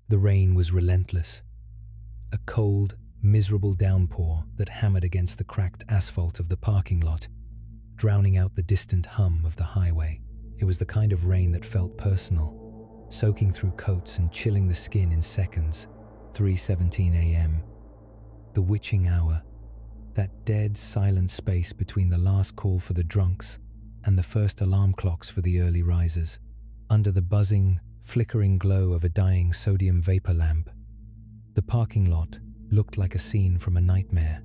The rain was relentless, a cold, miserable downpour that hammered against the cracked asphalt of the parking lot, drowning out the distant hum of the highway. It was the kind of rain that felt personal, soaking through coats and chilling the skin in seconds. 3:17 a.m. The witching hour, that dead, silent space between the last call for the drunks and the first alarm clocks for the early risers. Under the buzzing, flickering glow of a dying sodium vapor lamp, the parking lot looked like a scene from a nightmare,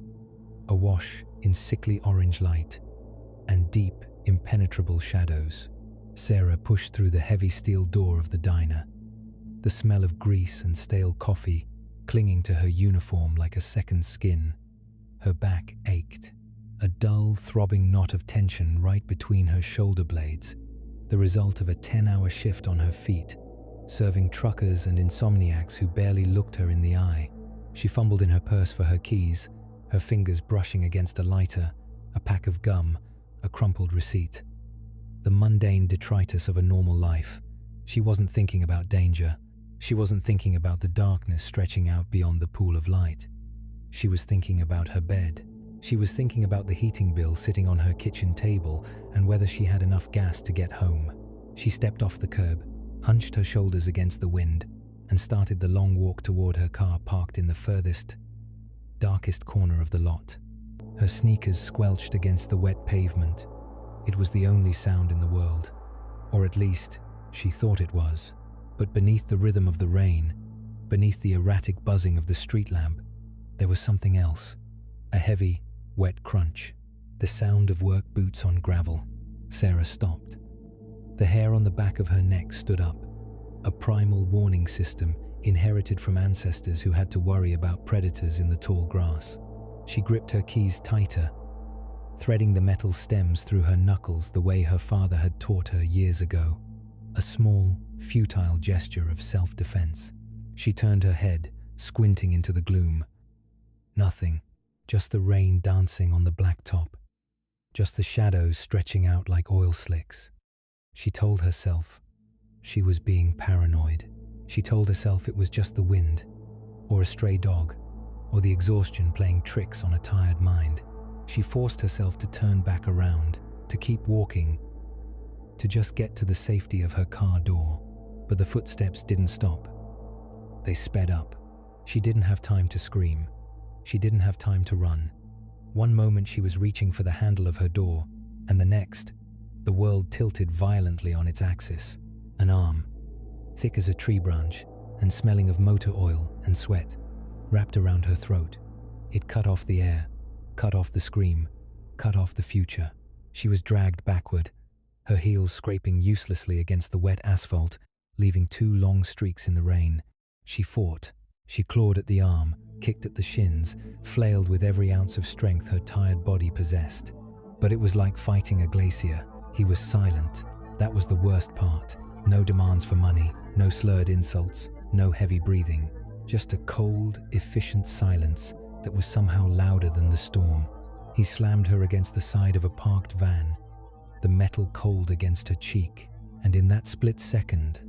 awash in sickly orange light and deep, impenetrable shadows. Sarah pushed through the heavy steel door of the diner, the smell of grease and stale coffee clinging to her uniform like a second skin. Her back ached, a dull, throbbing knot of tension right between her shoulder blades, the result of a 10-hour shift on her feet, serving truckers and insomniacs who barely looked her in the eye. She fumbled in her purse for her keys, her fingers brushing against a lighter, a pack of gum, a crumpled receipt. The mundane detritus of a normal life. She wasn't thinking about danger. She wasn't thinking about the darkness stretching out beyond the pool of light. She was thinking about her bed. She was thinking about the heating bill sitting on her kitchen table and whether she had enough gas to get home. She stepped off the curb, hunched her shoulders against the wind, and started the long walk toward her car parked in the furthest, darkest corner of the lot. Her sneakers squelched against the wet pavement. It was the only sound in the world, or at least, she thought it was. But beneath the rhythm of the rain, beneath the erratic buzzing of the street lamp, there was something else. A heavy, wet crunch. The sound of work boots on gravel. Sarah stopped. The hair on the back of her neck stood up, a primal warning system inherited from ancestors who had to worry about predators in the tall grass. She gripped her keys tighter, threading the metal stems through her knuckles the way her father had taught her years ago. A small, futile gesture of self-defense. She turned her head, squinting into the gloom. Nothing, just the rain dancing on the black top, just the shadows stretching out like oil slicks. She told herself she was being paranoid. She told herself it was just the wind, or a stray dog, or the exhaustion playing tricks on a tired mind. She forced herself to turn back around, to keep walking, to just get to the safety of her car door. But the footsteps didn't stop. They sped up. She didn't have time to scream. She didn't have time to run. One moment she was reaching for the handle of her door, and the next, the world tilted violently on its axis. An arm, thick as a tree branch and smelling of motor oil and sweat, wrapped around her throat. It cut off the air, cut off the scream, cut off the future. She was dragged backward, her heels scraping uselessly against the wet asphalt, leaving 2 long streaks in the rain. She fought. She clawed at the arm, kicked at the shins, flailed with every ounce of strength her tired body possessed. But it was like fighting a glacier. He was silent. That was the worst part. No demands for money, no slurred insults, no heavy breathing. Just a cold, efficient silence that was somehow louder than the storm. He slammed her against the side of a parked van, the metal cold against her cheek. And in that split second,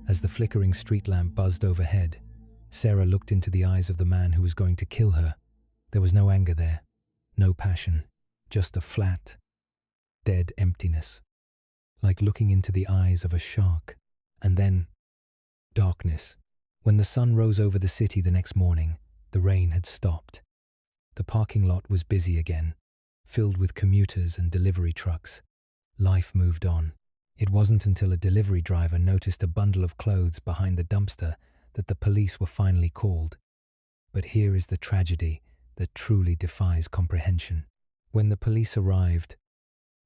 as the flickering street lamp buzzed overhead, Sarah looked into the eyes of the man who was going to kill her. There was no anger there, no passion, just a flat, dead emptiness, like looking into the eyes of a shark. And then, darkness. When the sun rose over the city the next morning, the rain had stopped. The parking lot was busy again, filled with commuters and delivery trucks. Life moved on. It wasn't until a delivery driver noticed a bundle of clothes behind the dumpster that the police were finally called. But here is the tragedy that truly defies comprehension. When the police arrived,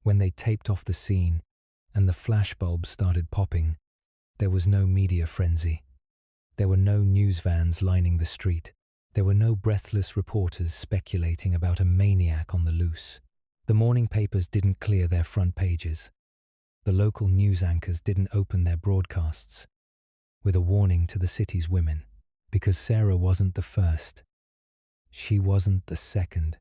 when they taped off the scene and the flashbulbs started popping, there was no media frenzy. There were no news vans lining the street. There were no breathless reporters speculating about a maniac on the loose. The morning papers didn't clear their front pages. The local news anchors didn't open their broadcasts with a warning to the city's women, because Sarah wasn't the first. She wasn't the second.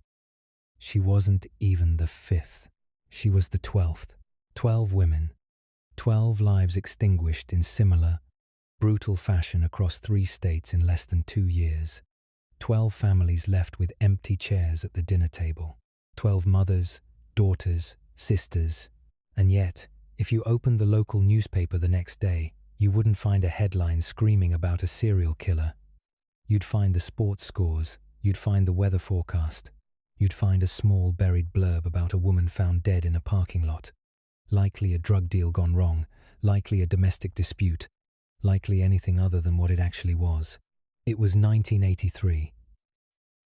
She wasn't even the 5th. She was the 12th. 12 women. 12 lives extinguished in similar, Brutal fashion across 3 states in less than 2 years. 12 families left with empty chairs at the dinner table. 12 mothers, daughters, sisters. And yet, if you opened the local newspaper the next day, you wouldn't find a headline screaming about a serial killer. You'd find the sports scores, you'd find the weather forecast, you'd find a small buried blurb about a woman found dead in a parking lot. Likely a drug deal gone wrong, likely a domestic dispute, likely anything other than what it actually was. It was 1983,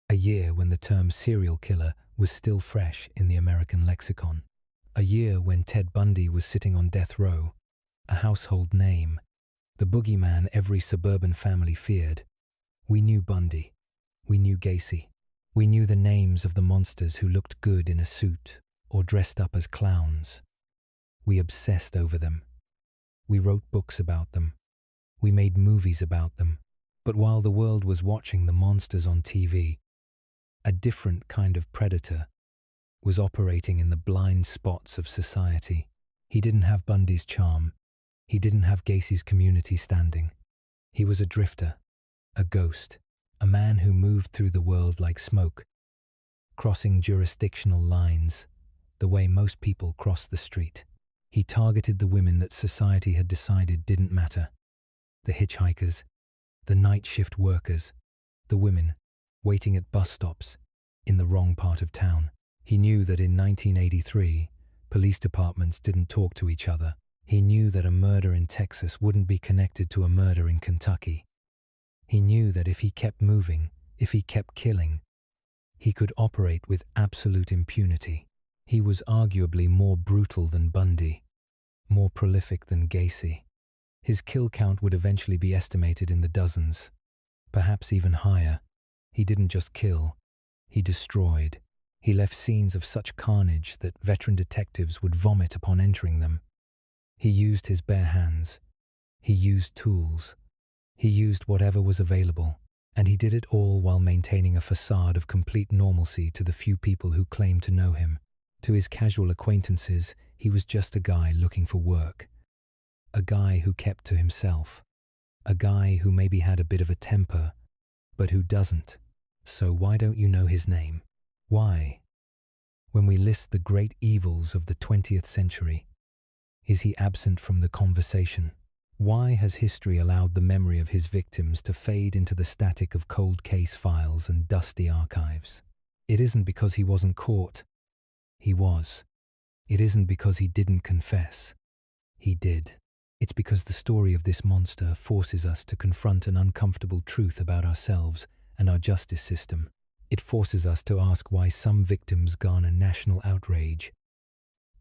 a year when the term serial killer was still fresh in the American lexicon. A year when Ted Bundy was sitting on death row, a household name, the boogeyman every suburban family feared. We knew Bundy. We knew Gacy. We knew the names of the monsters who looked good in a suit or dressed up as clowns. We obsessed over them. We wrote books about them. We made movies about them. But while the world was watching the monsters on TV, a different kind of predator was operating in the blind spots of society. He didn't have Bundy's charm. He didn't have Gacy's community standing. He was a drifter, a ghost, a man who moved through the world like smoke, crossing jurisdictional lines the way most people cross the street. He targeted the women that society had decided didn't matter. The hitchhikers, the night shift workers, the women waiting at bus stops in the wrong part of town. He knew that in 1983, police departments didn't talk to each other. He knew that a murder in Texas wouldn't be connected to a murder in Kentucky. He knew that if he kept moving, if he kept killing, he could operate with absolute impunity. He was arguably more brutal than Bundy, more prolific than Gacy. His kill count would eventually be estimated in the dozens, perhaps even higher. He didn't just kill, he destroyed. He left scenes of such carnage that veteran detectives would vomit upon entering them. He used his bare hands. He used tools. He used whatever was available, and he did it all while maintaining a facade of complete normalcy to the few people who claimed to know him. To his casual acquaintances, he was just a guy looking for work. A guy who kept to himself. A guy who maybe had a bit of a temper, but who doesn't. So why don't you know his name? Why? When we list the great evils of the 20th century, is he absent from the conversation? Why has history allowed the memory of his victims to fade into the static of cold case files and dusty archives? It isn't because he wasn't caught. He was. It isn't because he didn't confess. He did. It's because the story of this monster forces us to confront an uncomfortable truth about ourselves and our justice system. It forces us to ask why some victims garner national outrage,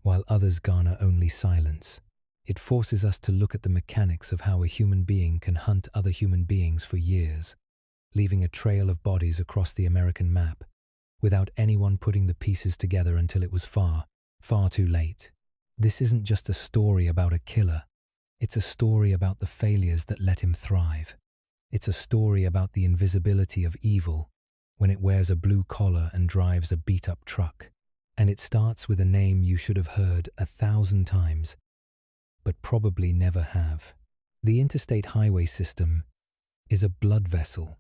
while others garner only silence. It forces us to look at the mechanics of how a human being can hunt other human beings for years, leaving a trail of bodies across the American map, without anyone putting the pieces together until it was far, far too late. This isn't just a story about a killer. It's a story about the failures that let him thrive. It's a story about the invisibility of evil when it wears a blue collar and drives a beat-up truck. And it starts with a name you should have heard 1,000 times, but probably never have. The interstate highway system is a blood vessel.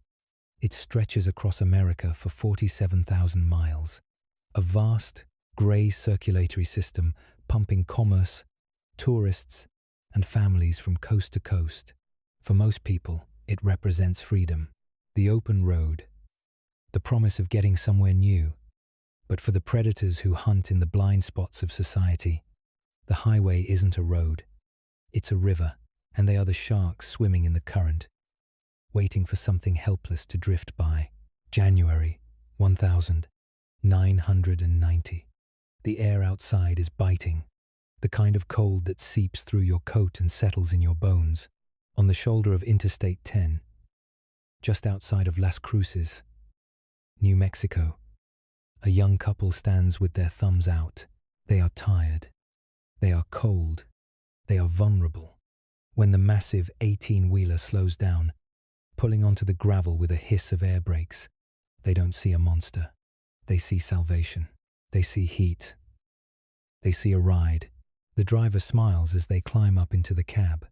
It stretches across America for 47,000 miles. A vast, grey circulatory system pumping commerce, tourists, and families from coast to coast. For most people, it represents freedom, the open road, the promise of getting somewhere new. But for the predators who hunt in the blind spots of society, the highway isn't a road. It's a river, and they are the sharks swimming in the current, waiting for something helpless to drift by. January 1990. The air outside is biting, the kind of cold that seeps through your coat and settles in your bones. On the shoulder of Interstate 10, just outside of Las Cruces, New Mexico, a young couple stands with their thumbs out. They are tired. They are cold. They are vulnerable. When the massive 18-wheeler slows down, pulling onto the gravel with a hiss of air brakes, they don't see a monster. They see salvation. They see heat. They see a ride. The driver smiles as they climb up into the cab.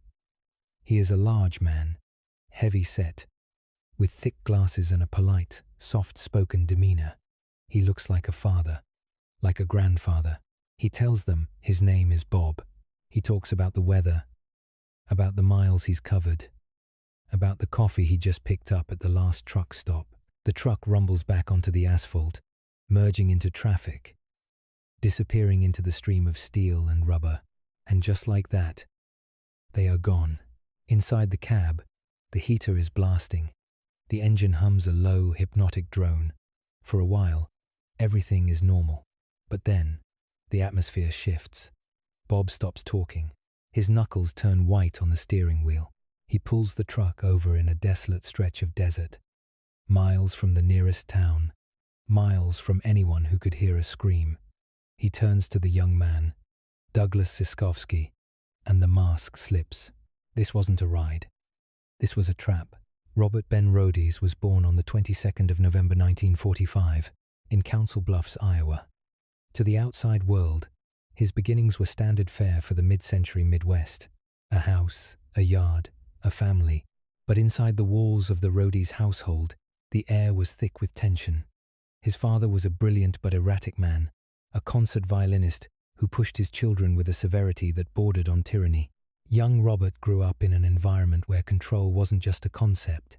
He is a large man, heavy-set, with thick glasses and a polite, soft-spoken demeanor. He looks like a father, like a grandfather. He tells them his name is Bob. He talks about the weather, about the miles he's covered, about the coffee he just picked up at the last truck stop. The truck rumbles back onto the asphalt, merging into traffic, disappearing into the stream of steel and rubber. And just like that, they are gone. Inside the cab, the heater is blasting. The engine hums a low, hypnotic drone. For a while, everything is normal. But then, the atmosphere shifts. Bob stops talking. His knuckles turn white on the steering wheel. He pulls the truck over in a desolate stretch of desert, miles from the nearest town, miles from anyone who could hear a scream. He turns to the young man, Douglas Siskovsky, and the mask slips. This wasn't a ride. This was a trap. Robert Ben Rhodes was born on the 22nd of November 1945 in Council Bluffs, Iowa. To the outside world, his beginnings were standard fare for the mid-century Midwest. A house, a yard, a family. But inside the walls of the Rhodes household, the air was thick with tension. His father was a brilliant but erratic man, a concert violinist who pushed his children with a severity that bordered on tyranny. Young Robert grew up in an environment where control wasn't just a concept.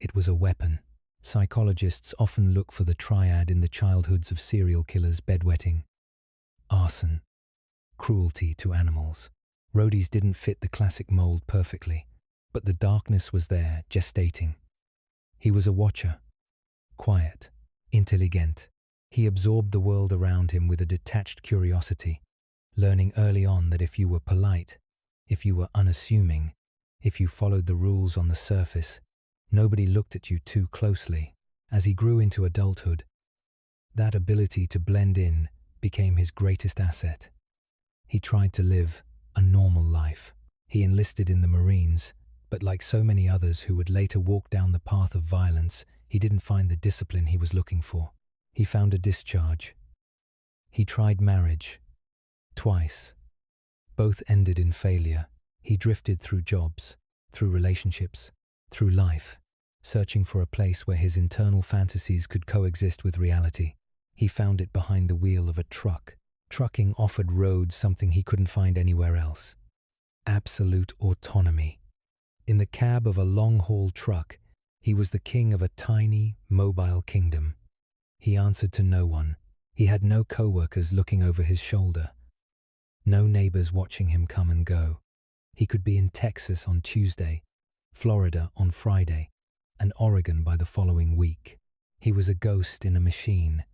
It was a weapon. Psychologists often look for the triad in the childhoods of serial killers: bedwetting, arson, cruelty to animals. Rhodes didn't fit the classic mold perfectly, but the darkness was there, gestating. He was a watcher, quiet, intelligent. He absorbed the world around him with a detached curiosity, learning early on that if you were polite, if you were unassuming, if you followed the rules on the surface, nobody looked at you too closely. As he grew into adulthood, that ability to blend in became his greatest asset. He tried to live a normal life. He enlisted in the Marines, but like so many others who would later walk down the path of violence, he didn't find the discipline he was looking for. He found a discharge. He tried marriage, twice. Both ended in failure. He drifted through jobs, through relationships, through life, searching for a place where his internal fantasies could coexist with reality. He found it behind the wheel of a truck. Trucking offered Rhodes something he couldn't find anywhere else: absolute autonomy. In the cab of a long-haul truck, he was the king of a tiny, mobile kingdom. He answered to no one. He had no co-workers looking over his shoulder, no neighbors watching him come and go. He could be in Texas on Tuesday, Florida on Friday, and Oregon by the following week. He was a ghost in a machine,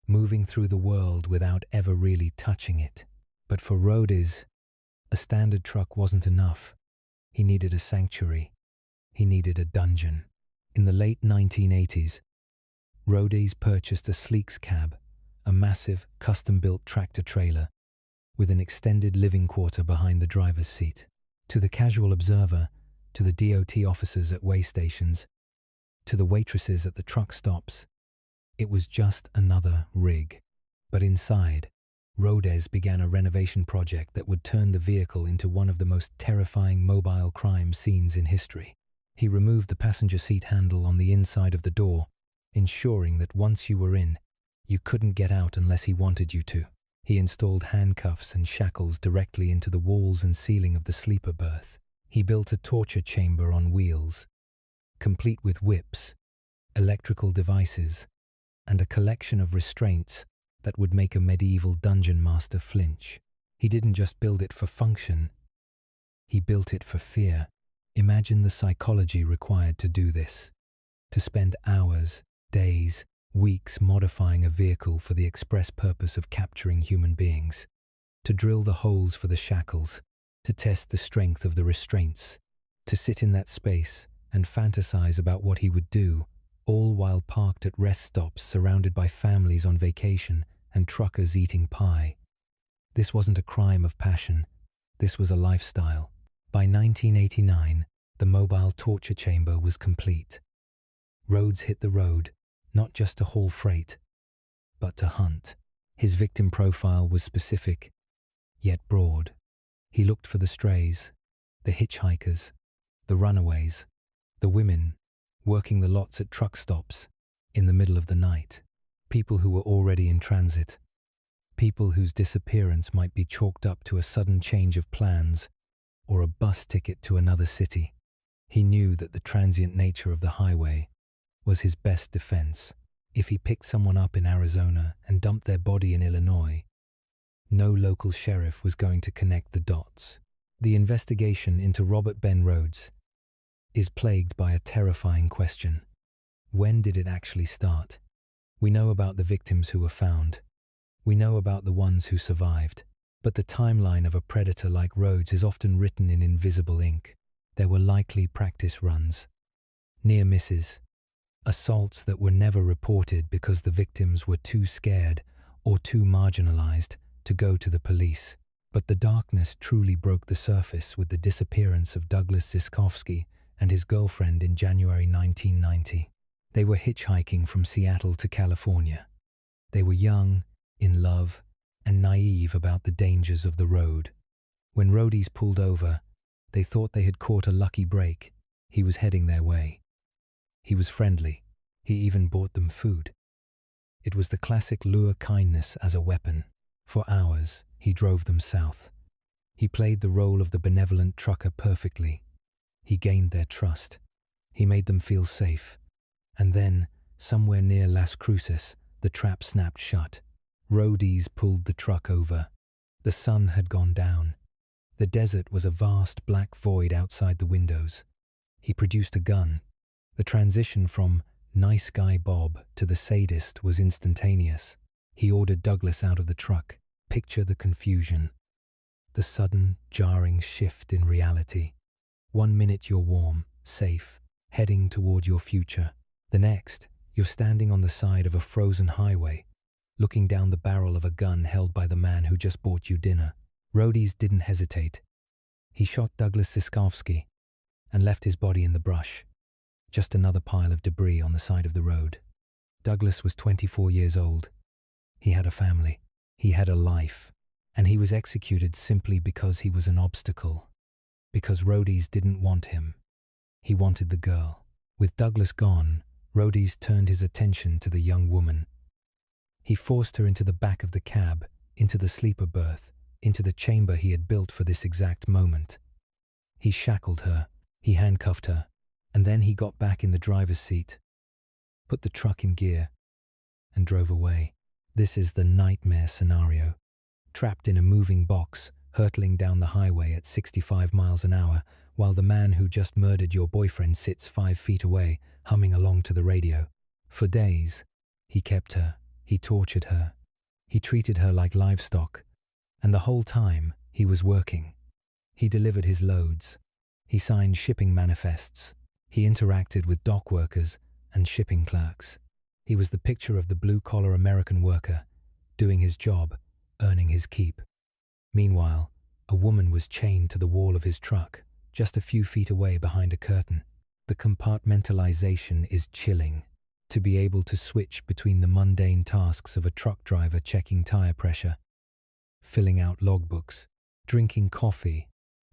moving through the world without ever really touching it. But for Rhodes, a standard truck wasn't enough. He needed a sanctuary. He needed a dungeon. In the late 1980s, Rhodes purchased a Sleeks cab, a massive, custom-built tractor-trailer with an extended living quarter behind the driver's seat. To the casual observer, to the DOT officers at way stations, to the waitresses at the truck stops, it was just another rig. But inside, Rhodes began a renovation project that would turn the vehicle into one of the most terrifying mobile crime scenes in history. He removed the passenger seat handle on the inside of the door, ensuring that once you were in, you couldn't get out unless he wanted you to. He installed handcuffs and shackles directly into the walls and ceiling of the sleeper berth. He built a torture chamber on wheels, complete with whips, electrical devices, and a collection of restraints that would make a medieval dungeon master flinch. He didn't just build it for function, he built it for fear. Imagine the psychology required to do this. To spend hours, days, weeks modifying a vehicle for the express purpose of capturing human beings. To drill the holes for the shackles, to test the strength of the restraints. To sit in that space and fantasize about what he would do, all while parked at rest stops surrounded by families on vacation and truckers eating pie. This wasn't a crime of passion. This was a lifestyle. By 1989, the mobile torture chamber was complete. Rhodes hit the road, not just to haul freight, but to hunt. His victim profile was specific, yet broad. He looked for the strays, The hitchhikers, the runaways, the women working the lots at truck stops in the middle of the night, people who were already in transit, people whose disappearance might be chalked up to a sudden change of plans or a bus ticket to another city. He knew that the transient nature of the highway was his best defense. If he picked someone up in Arizona and dumped their body in Illinois, no local sheriff was going to connect the dots. The investigation into Robert Ben Rhodes is plagued by a terrifying question. When did it actually start? We know about the victims who were found. We know about the ones who survived. But the timeline of a predator like Rhodes is often written in invisible ink. There were likely practice runs, near misses, assaults that were never reported because the victims were too scared or too marginalized to go to the police. But the darkness truly broke the surface with the disappearance of Douglas Zyskowski and his girlfriend in January 1990. They were hitchhiking from Seattle to California. They were young, in love, and naive about the dangers of the road. When roadies pulled over, they thought they had caught a lucky break. He was heading their way. He was friendly. He even bought them food. It was the classic lure kindness as a weapon. For hours, he drove them south. He played the role of the benevolent trucker perfectly. He gained their trust. He made them feel safe. And then, somewhere near Las Cruces, the trap snapped shut. Roadies pulled the truck over. The sun had gone down. The desert was a vast black void outside the windows. He produced a gun. The transition from nice guy Bob to the sadist was instantaneous. He ordered Douglas out of the truck. Picture the confusion. The sudden, jarring shift in reality. 1 minute you're warm, safe, heading toward your future. The next, you're standing on the side of a frozen highway, looking down the barrel of a gun held by the man who just bought you dinner. Roadies didn't hesitate. He shot Douglas Zyskowski and left his body in the brush. Just another pile of debris on the side of the road. Douglas was 24 years old. He had a family. He had a life. And he was executed simply because he was an obstacle. Because Roadies didn't want him. He wanted the girl. With Douglas gone, Roadies turned his attention to the young woman. He forced her into the back of the cab, into the sleeper berth, into the chamber he had built for this exact moment. He shackled her, he handcuffed her, and then he got back in the driver's seat, put the truck in gear, and drove away. This is the nightmare scenario. Trapped in a moving box, hurtling down the highway at 65 miles an hour, while the man who just murdered your boyfriend sits 5 feet away, humming along to the radio. For days, he kept her, he tortured her, he treated her like livestock, and the whole time he was working. He delivered his loads, he signed shipping manifests, he interacted with dock workers and shipping clerks. He was the picture of the blue-collar American worker, doing his job, earning his keep. Meanwhile, a woman was chained to the wall of his truck, just a few feet away behind a curtain. The compartmentalization is chilling. To be able to switch between the mundane tasks of a truck driver checking tire pressure, filling out logbooks, drinking coffee,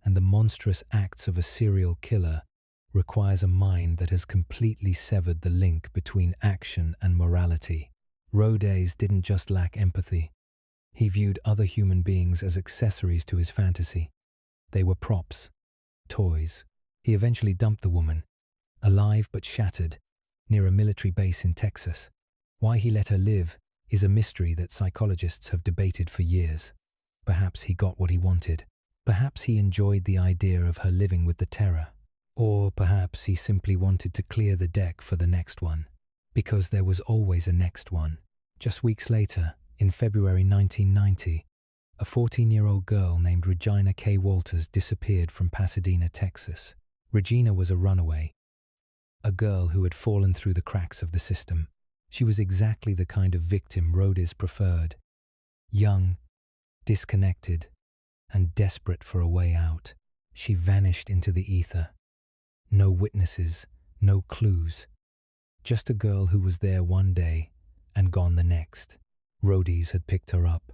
and the monstrous acts of a serial killer requires a mind that has completely severed the link between action and morality. Rhodes didn't just lack empathy. He viewed other human beings as accessories to his fantasy. They were props, toys. He eventually dumped the woman, alive but shattered, near a military base in Texas. Why he let her live is a mystery that psychologists have debated for years. Perhaps he got what he wanted. Perhaps he enjoyed the idea of her living with the terror. Or perhaps he simply wanted to clear the deck for the next one. Because there was always a next one. Just weeks later, in February 1990, a 14-year-old girl named Regina K. Walters disappeared from Pasadena, Texas. Regina was a runaway, a girl who had fallen through the cracks of the system. She was exactly the kind of victim Rhodes preferred. Young, disconnected, and desperate for a way out. She vanished into the ether. No witnesses, no clues. Just a girl who was there one day and gone the next. Rhodes had picked her up.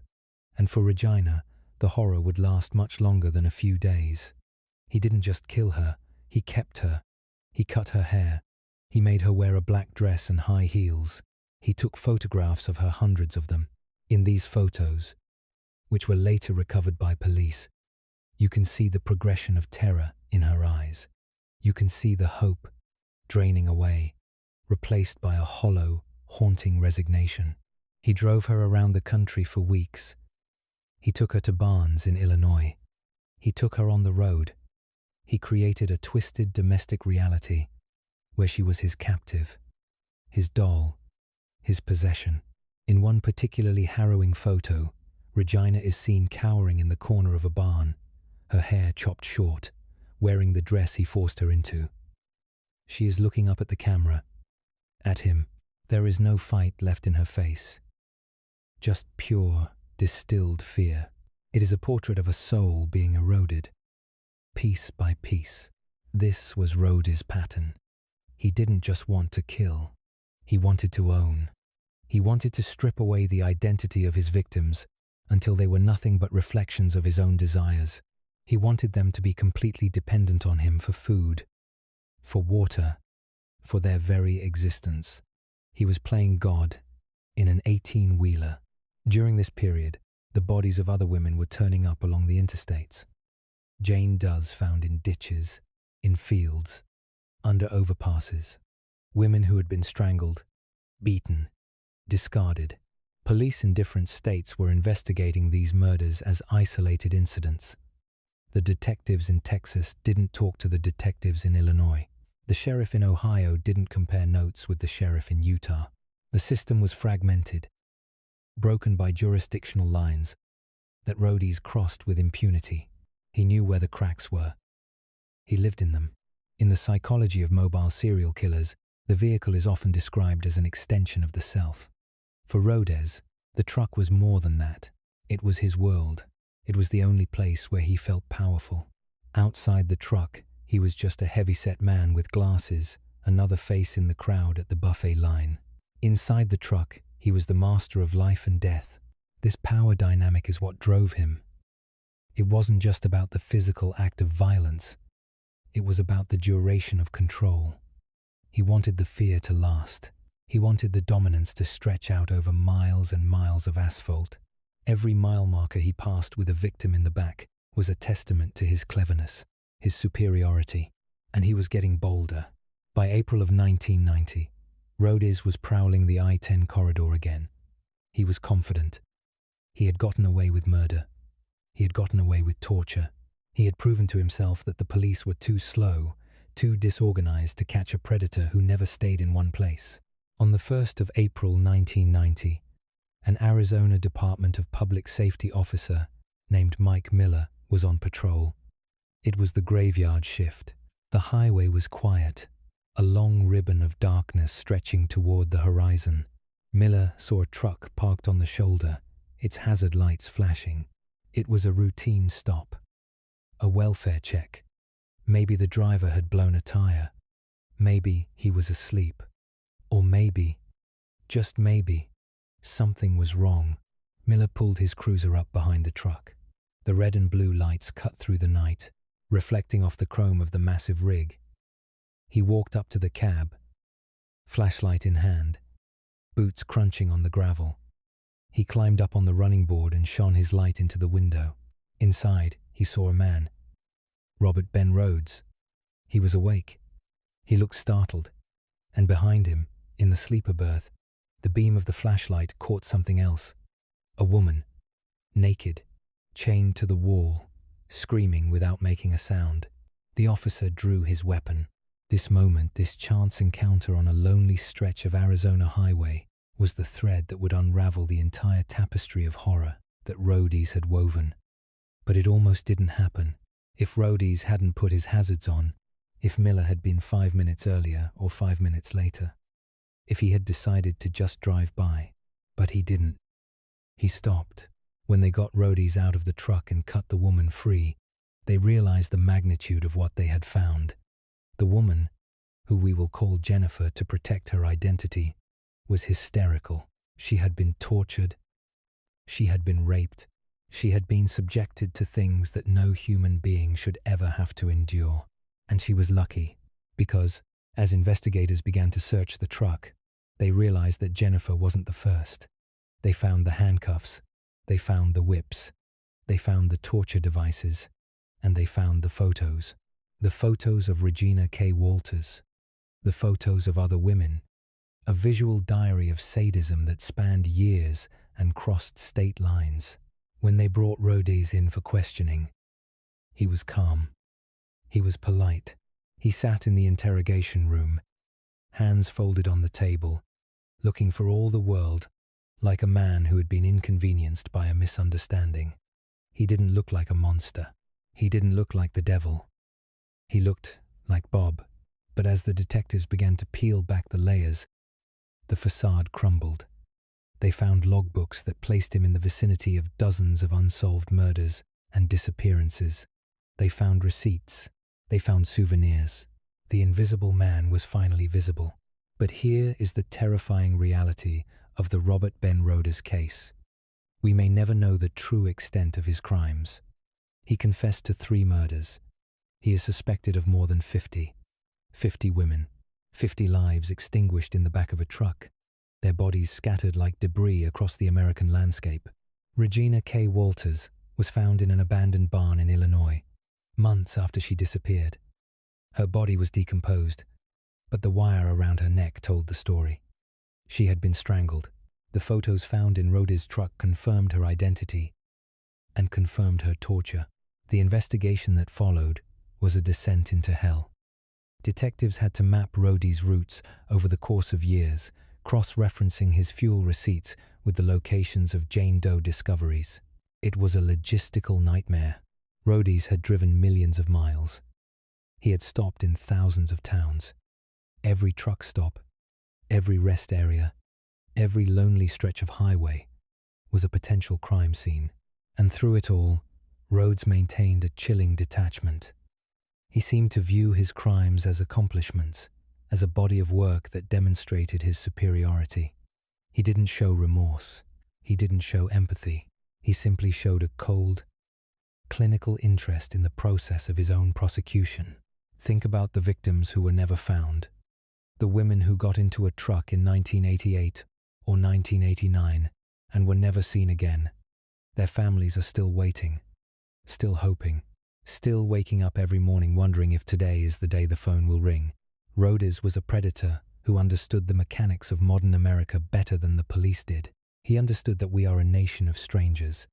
And for Regina, the horror would last much longer than a few days. He didn't just kill her, he kept her. He cut her hair. He made her wear a black dress and high heels. He took photographs of her, hundreds of them. In these photos, which were later recovered by police, you can see the progression of terror in her eyes. You can see the hope draining away, replaced by a hollow, haunting resignation. He drove her around the country for weeks. He took her to Barnes in Illinois. He took her on the road. He created a twisted domestic reality where she was his captive, his doll, his possession. In one particularly harrowing photo, Regina is seen cowering in the corner of a barn, her hair chopped short, wearing the dress he forced her into. She is looking up at the camera, at him. There is no fight left in her face, just pure, distilled fear. It is a portrait of a soul being eroded, piece by piece. This was Rhodey's pattern. He didn't just want to kill, he wanted to own. He wanted to strip away the identity of his victims until they were nothing but reflections of his own desires. He wanted them to be completely dependent on him for food, for water, for their very existence. He was playing God in an 18-wheeler. During this period, the bodies of other women were turning up along the interstates. Jane Does found in ditches, in fields, under overpasses. Women who had been strangled, beaten, discarded. Police in different states were investigating these murders as isolated incidents. The detectives in Texas didn't talk to the detectives in Illinois. The sheriff in Ohio didn't compare notes with the sheriff in Utah. The system was fragmented, broken by jurisdictional lines that Rhodey's crossed with impunity. He knew where the cracks were. He lived in them. In the psychology of mobile serial killers, the vehicle is often described as an extension of the self. For Rhodes, the truck was more than that. It was his world. It was the only place where he felt powerful. Outside the truck, he was just a heavy-set man with glasses, another face in the crowd at the buffet line. Inside the truck, he was the master of life and death. This power dynamic is what drove him. It wasn't just about the physical act of violence. It was about the duration of control. He wanted the fear to last. He wanted the dominance to stretch out over miles and miles of asphalt. Every mile marker he passed with a victim in the back was a testament to his cleverness, his superiority, and he was getting bolder. By April of 1990, Rhodes was prowling the I-10 corridor again. He was confident. He had gotten away with murder. He had gotten away with torture. He had proven to himself that the police were too slow, too disorganized to catch a predator who never stayed in one place. On the 1st of April 1990, an Arizona Department of Public Safety officer named Mike Miller was on patrol. It was the graveyard shift. The highway was quiet, a long ribbon of darkness stretching toward the horizon. Miller saw a truck parked on the shoulder, its hazard lights flashing. It was a routine stop, a welfare check. Maybe the driver had blown a tire. Maybe he was asleep. Or maybe, just maybe, something was wrong. Miller pulled his cruiser up behind the truck. The red and blue lights cut through the night, reflecting off the chrome of the massive rig. He walked up to the cab, flashlight in hand, boots crunching on the gravel. He climbed up on the running board and shone his light into the window. Inside, he saw a man. Robert Ben Rhodes. He was awake. He looked startled. And behind him, in the sleeper berth, the beam of the flashlight caught something else. A woman, naked, chained to the wall, screaming without making a sound. The officer drew his weapon. This moment, this chance encounter on a lonely stretch of Arizona highway, was the thread that would unravel the entire tapestry of horror that Rhodes had woven. But it almost didn't happen. If Rhodes hadn't put his hazards on, if Miller had been 5 minutes earlier or 5 minutes later, if he had decided to just drive by, but he didn't. He stopped. When they got Rhodes out of the truck and cut the woman free, they realized the magnitude of what they had found. The woman, who we will call Jennifer to protect her identity, was hysterical. She had been tortured. She had been raped. She had been subjected to things that no human being should ever have to endure. And she was lucky, because, as investigators began to search the truck, they realized that Jennifer wasn't the first. They found the handcuffs, they found the whips, they found the torture devices, and they found the photos. The photos of Regina K. Walters, the photos of other women, a visual diary of sadism that spanned years and crossed state lines. When they brought Rhodes in for questioning, he was calm. He was polite. He sat in the interrogation room, hands folded on the table, looking for all the world like a man who had been inconvenienced by a misunderstanding. He didn't look like a monster. He didn't look like the devil. He looked like Bob. But as the detectives began to peel back the layers, the facade crumbled. They found logbooks that placed him in the vicinity of dozens of unsolved murders and disappearances. They found receipts. They found souvenirs. The invisible man was finally visible. But here is the terrifying reality of the Robert Ben Rhodes case. We may never know the true extent of his crimes. He confessed to 3 murders. He is suspected of more than 50. 50 women, 50 lives extinguished in the back of a truck, their bodies scattered like debris across the American landscape. Regina K. Walters was found in an abandoned barn in Illinois, months after she disappeared. Her body was decomposed, but the wire around her neck told the story. She had been strangled. The photos found in Rhodes' truck confirmed her identity and confirmed her torture. The investigation that followed was a descent into hell. Detectives had to map Rhodes' routes over the course of years, cross-referencing his fuel receipts with the locations of Jane Doe discoveries. It was a logistical nightmare. Rhodes had driven millions of miles. He had stopped in thousands of towns. Every truck stop, every rest area, every lonely stretch of highway was a potential crime scene. And through it all, Rhodes maintained a chilling detachment. He seemed to view his crimes as accomplishments, as a body of work that demonstrated his superiority. He didn't show remorse. He didn't show empathy. He simply showed a cold, clinical interest in the process of his own prosecution. Think about the victims who were never found. The women who got into a truck in 1988 or 1989 and were never seen again. Their families are still waiting, still hoping, still waking up every morning wondering if today is the day the phone will ring. Rhodes was a predator who understood the mechanics of modern America better than the police did. He understood that we are a nation of strangers,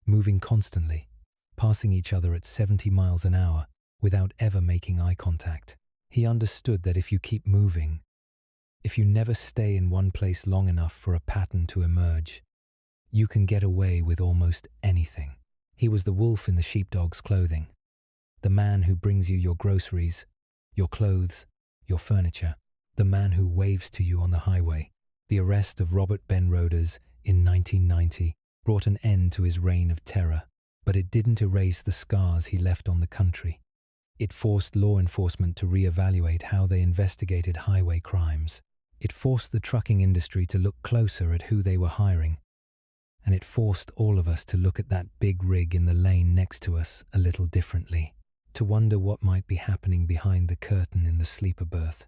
moving constantly, passing each other at 70 miles an hour without ever making eye contact. He understood that if you keep moving, if you never stay in one place long enough for a pattern to emerge, you can get away with almost anything. He was the wolf in the sheepdog's clothing, the man who brings you your groceries, your clothes, your furniture, the man who waves to you on the highway. The arrest of Robert Ben Rhodes in 1990 brought an end to his reign of terror, but it didn't erase the scars he left on the country. It forced law enforcement to reevaluate how they investigated highway crimes. It forced the trucking industry to look closer at who they were hiring. And it forced all of us to look at that big rig in the lane next to us a little differently, to wonder what might be happening behind the curtain in the sleeper berth,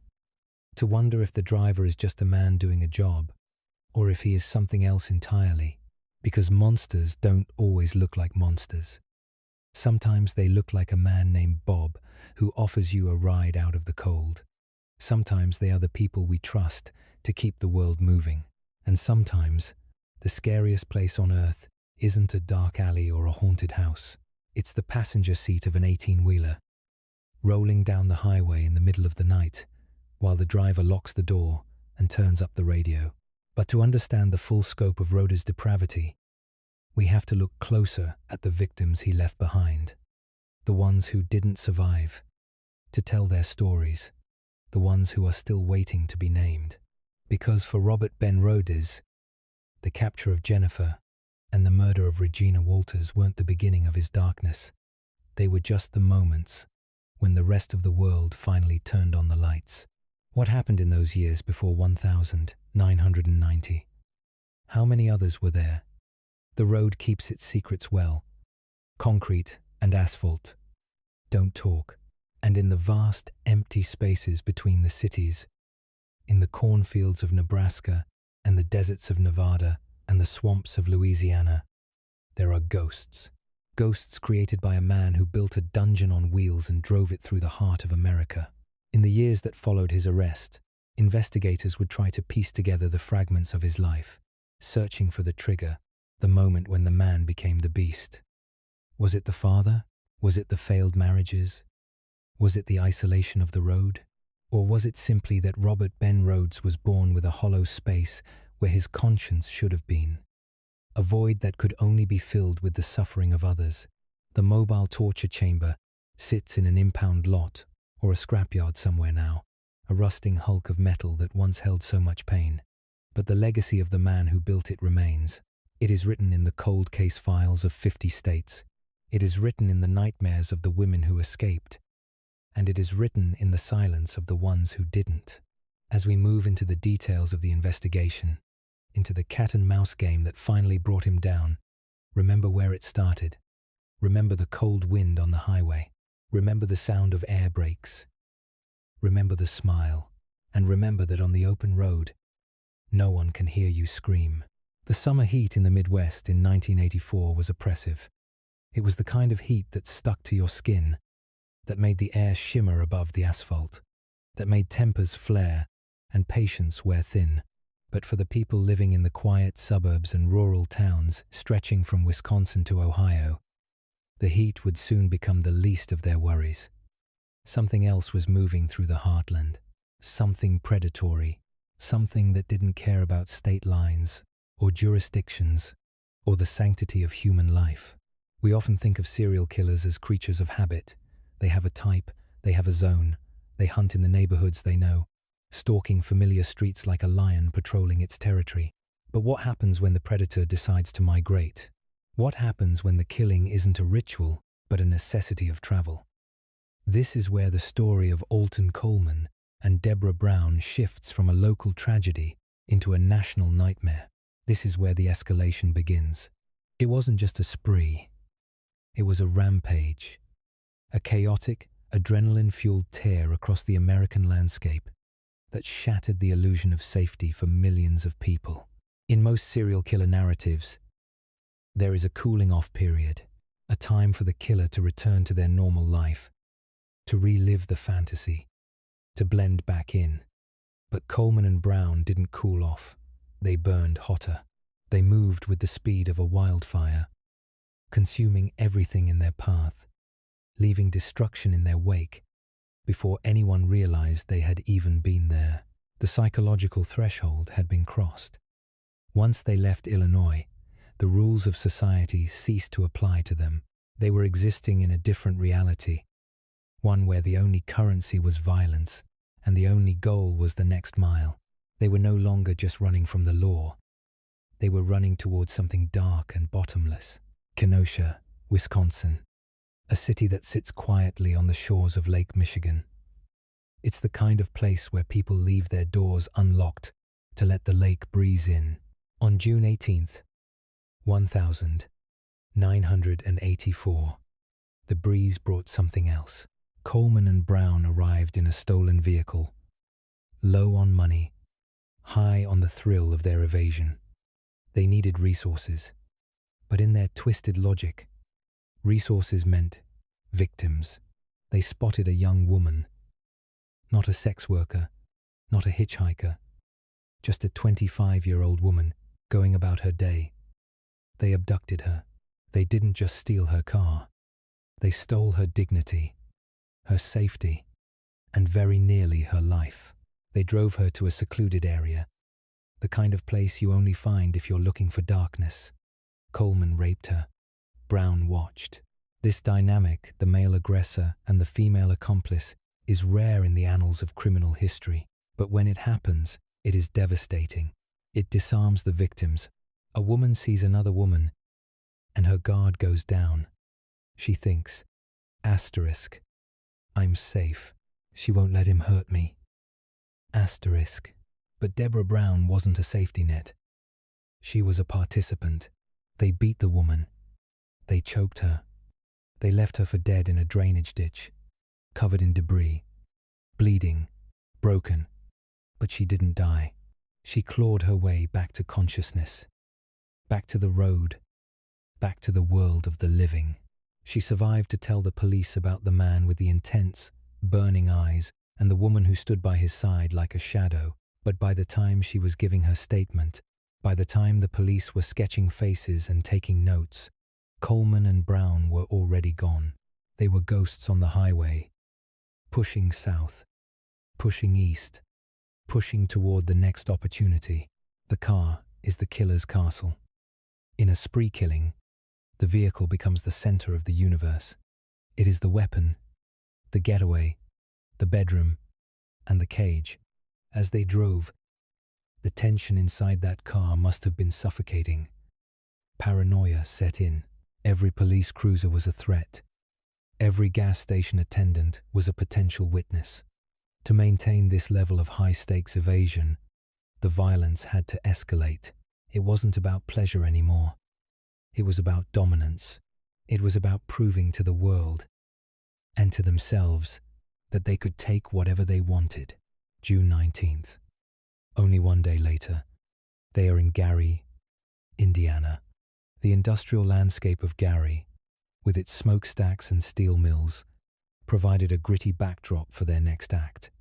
to wonder if the driver is just a man doing a job, or if he is something else entirely, because monsters don't always look like monsters. Sometimes they look like a man named Bob who offers you a ride out of the cold. Sometimes they are the people we trust to keep the world moving. And sometimes the scariest place on earth isn't a dark alley or a haunted house. It's the passenger seat of an 18-wheeler, rolling down the highway in the middle of the night, while the driver locks the door and turns up the radio. But to understand the full scope of Rhodes' depravity, we have to look closer at the victims he left behind, the ones who didn't survive, to tell their stories, the ones who are still waiting to be named. Because for Robert Ben Rhodes, the capture of Jennifer and the murder of Regina Walters weren't the beginning of his darkness. They were just the moments when the rest of the world finally turned on the lights. What happened in those years before 1990? How many others were there? The road keeps its secrets well. Concrete and asphalt don't talk. And in the vast, empty spaces between the cities, in the cornfields of Nebraska and the deserts of Nevada and the swamps of Louisiana, there are ghosts. Ghosts created by a man who built a dungeon on wheels and drove it through the heart of America. In the years that followed his arrest, investigators would try to piece together the fragments of his life, searching for the trigger, the moment when the man became the beast. Was it the father? Was it the failed marriages? Was it the isolation of the road? Or was it simply that Robert Ben Rhodes was born with a hollow space where his conscience should have been? A void that could only be filled with the suffering of others. The mobile torture chamber sits in an impound lot or a scrapyard somewhere now, a rusting hulk of metal that once held so much pain. But the legacy of the man who built it remains. It is written in the cold case files of 50 states. It is written in the nightmares of the women who escaped. And it is written in the silence of the ones who didn't. As we move into the details of the investigation, into the cat-and-mouse game that finally brought him down, remember where it started. Remember the cold wind on the highway. Remember the sound of air brakes. Remember the smile. And remember that on the open road, no one can hear you scream. The summer heat in the Midwest in 1984 was oppressive. It was the kind of heat that stuck to your skin, that made the air shimmer above the asphalt, that made tempers flare and patience wear thin. But for the people living in the quiet suburbs and rural towns stretching from Wisconsin to Ohio, the heat would soon become the least of their worries. Something else was moving through the heartland, something predatory, something that didn't care about state lines or jurisdictions or the sanctity of human life. We often think of serial killers as creatures of habit. They have a type, they have a zone, they hunt in the neighborhoods they know, stalking familiar streets like a lion patrolling its territory. But what happens when the predator decides to migrate? What happens when the killing isn't a ritual, but a necessity of travel? This is where the story of Alton Coleman and Deborah Brown shifts from a local tragedy into a national nightmare. This is where the escalation begins. It wasn't just a spree. It was a rampage. A chaotic, adrenaline-fueled tear across the American landscape that shattered the illusion of safety for millions of people. In most serial killer narratives, there is a cooling-off period, a time for the killer to return to their normal life, to relive the fantasy, to blend back in. But Coleman and Brown didn't cool off. They burned hotter. They moved with the speed of a wildfire, consuming everything in their path, leaving destruction in their wake before anyone realized they had even been there. The psychological threshold had been crossed. Once they left Illinois, the rules of society ceased to apply to them. They were existing in a different reality, one where the only currency was violence and the only goal was the next mile. They were no longer just running from the law. They were running towards something dark and bottomless. Kenosha, Wisconsin, a city that sits quietly on the shores of Lake Michigan. It's the kind of place where people leave their doors unlocked to let the lake breeze in. On June 18th, 1984, the breeze brought something else. Coleman and Brown arrived in a stolen vehicle, low on money, high on the thrill of their evasion. They needed resources, but in their twisted logic, resources meant victims. They spotted a young woman, not a sex worker, not a hitchhiker, just a 25-year-old woman going about her day. They abducted her. They didn't just steal her car. They stole her dignity, her safety, and very nearly her life. They drove her to a secluded area, the kind of place you only find if you're looking for darkness. Coleman raped her. Brown watched. This dynamic, the male aggressor and the female accomplice, is rare in the annals of criminal history. But when it happens, it is devastating. It disarms the victims. A woman sees another woman, and her guard goes down. She thinks, asterisk, I'm safe. She won't let him hurt me. Asterisk. But Deborah Brown wasn't a safety net. She was a participant. They beat the woman. They choked her. They left her for dead in a drainage ditch, covered in debris, bleeding, broken. But she didn't die. She clawed her way back to consciousness, back to the road, back to the world of the living. She survived to tell the police about the man with the intense, burning eyes and the woman who stood by his side like a shadow. But by the time she was giving her statement, by the time the police were sketching faces and taking notes, Coleman and Brown were already gone. They were ghosts on the highway, pushing south, pushing east, pushing toward the next opportunity. The car is the killer's castle. In a spree killing, the vehicle becomes the center of the universe. It is the weapon, the getaway, the bedroom, and the cage. As they drove, the tension inside that car must have been suffocating. Paranoia set in. Every police cruiser was a threat. Every gas station attendant was a potential witness. To maintain this level of high-stakes evasion, the violence had to escalate. It wasn't about pleasure anymore. It was about dominance. It was about proving to the world and to themselves that they could take whatever they wanted. June 19th. Only one day later, they are in Gary, Indiana. The industrial landscape of Gary, with its smokestacks and steel mills, provided a gritty backdrop for their next act.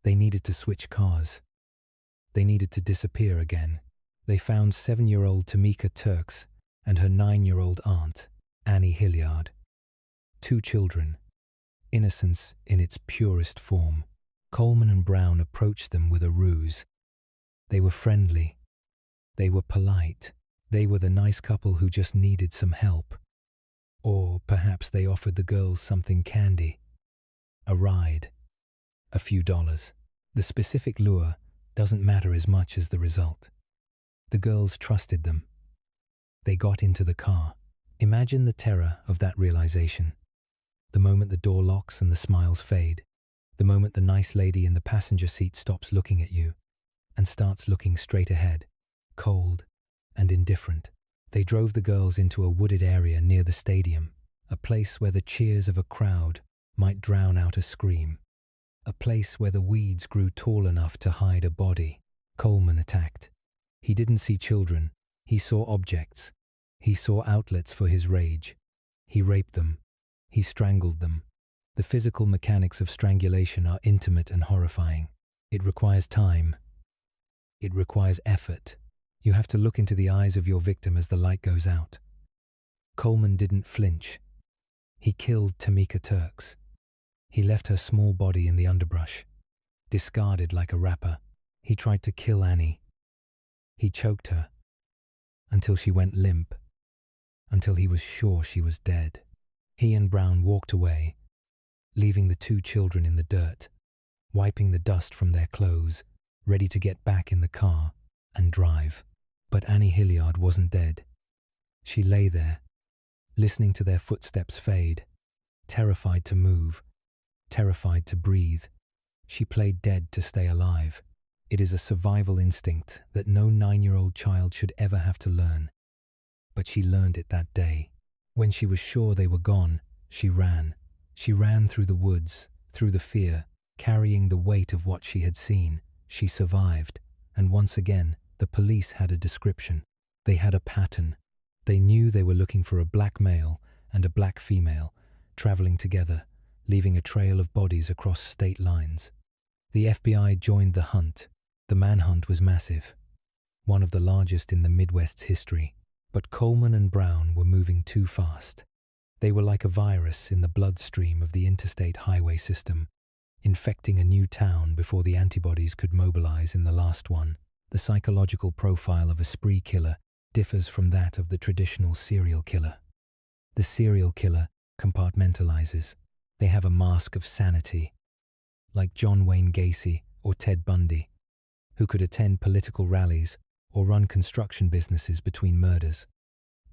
They needed to switch cars. They needed to disappear again. They found 7-year-old Tamika Turks and her 9-year-old aunt, Annie Hilliard. 2 children, innocence in its purest form. Coleman and Brown approached them with a ruse. They were friendly. They were polite. They were the nice couple who just needed some help. Or perhaps they offered the girls something candy, a ride, a few dollars. The specific lure doesn't matter as much as the result. The girls trusted them. They got into the car. Imagine the terror of that realization. The moment the door locks and the smiles fade. The moment the nice lady in the passenger seat stops looking at you and starts looking straight ahead, cold and indifferent. They drove the girls into a wooded area near the stadium, a place where the cheers of a crowd might drown out a scream, a place where the weeds grew tall enough to hide a body. Coleman attacked. He didn't see children. He saw objects. He saw outlets for his rage. He raped them. He strangled them. The physical mechanics of strangulation are intimate and horrifying. It requires time. It requires effort. You have to look into the eyes of your victim as the light goes out. Coleman didn't flinch. He killed Tamika Turks. He left her small body in the underbrush, discarded like a wrapper. He tried to kill Annie. He choked her until she went limp, until he was sure she was dead. He and Brown walked away, leaving the 2 children in the dirt, wiping the dust from their clothes, ready to get back in the car and drive. But Annie Hilliard wasn't dead. She lay there, listening to their footsteps fade, terrified to move, terrified to breathe. She played dead to stay alive. It is a survival instinct that no 9-year-old child should ever have to learn. But she learned it that day. When she was sure they were gone, she ran. She ran through the woods, through the fear, carrying the weight of what she had seen. She survived, and once again, the police had a description. They had a pattern. They knew they were looking for a black male and a black female, traveling together, leaving a trail of bodies across state lines. The FBI joined the hunt. The manhunt was massive, one of the largest in the Midwest's history. But Coleman and Brown were moving too fast. They were like a virus in the bloodstream of the interstate highway system, infecting a new town before the antibodies could mobilize in the last one. The psychological profile of a spree killer differs from that of the traditional serial killer. The serial killer compartmentalizes. They have a mask of sanity, like John Wayne Gacy or Ted Bundy, who could attend political rallies or run construction businesses between murders.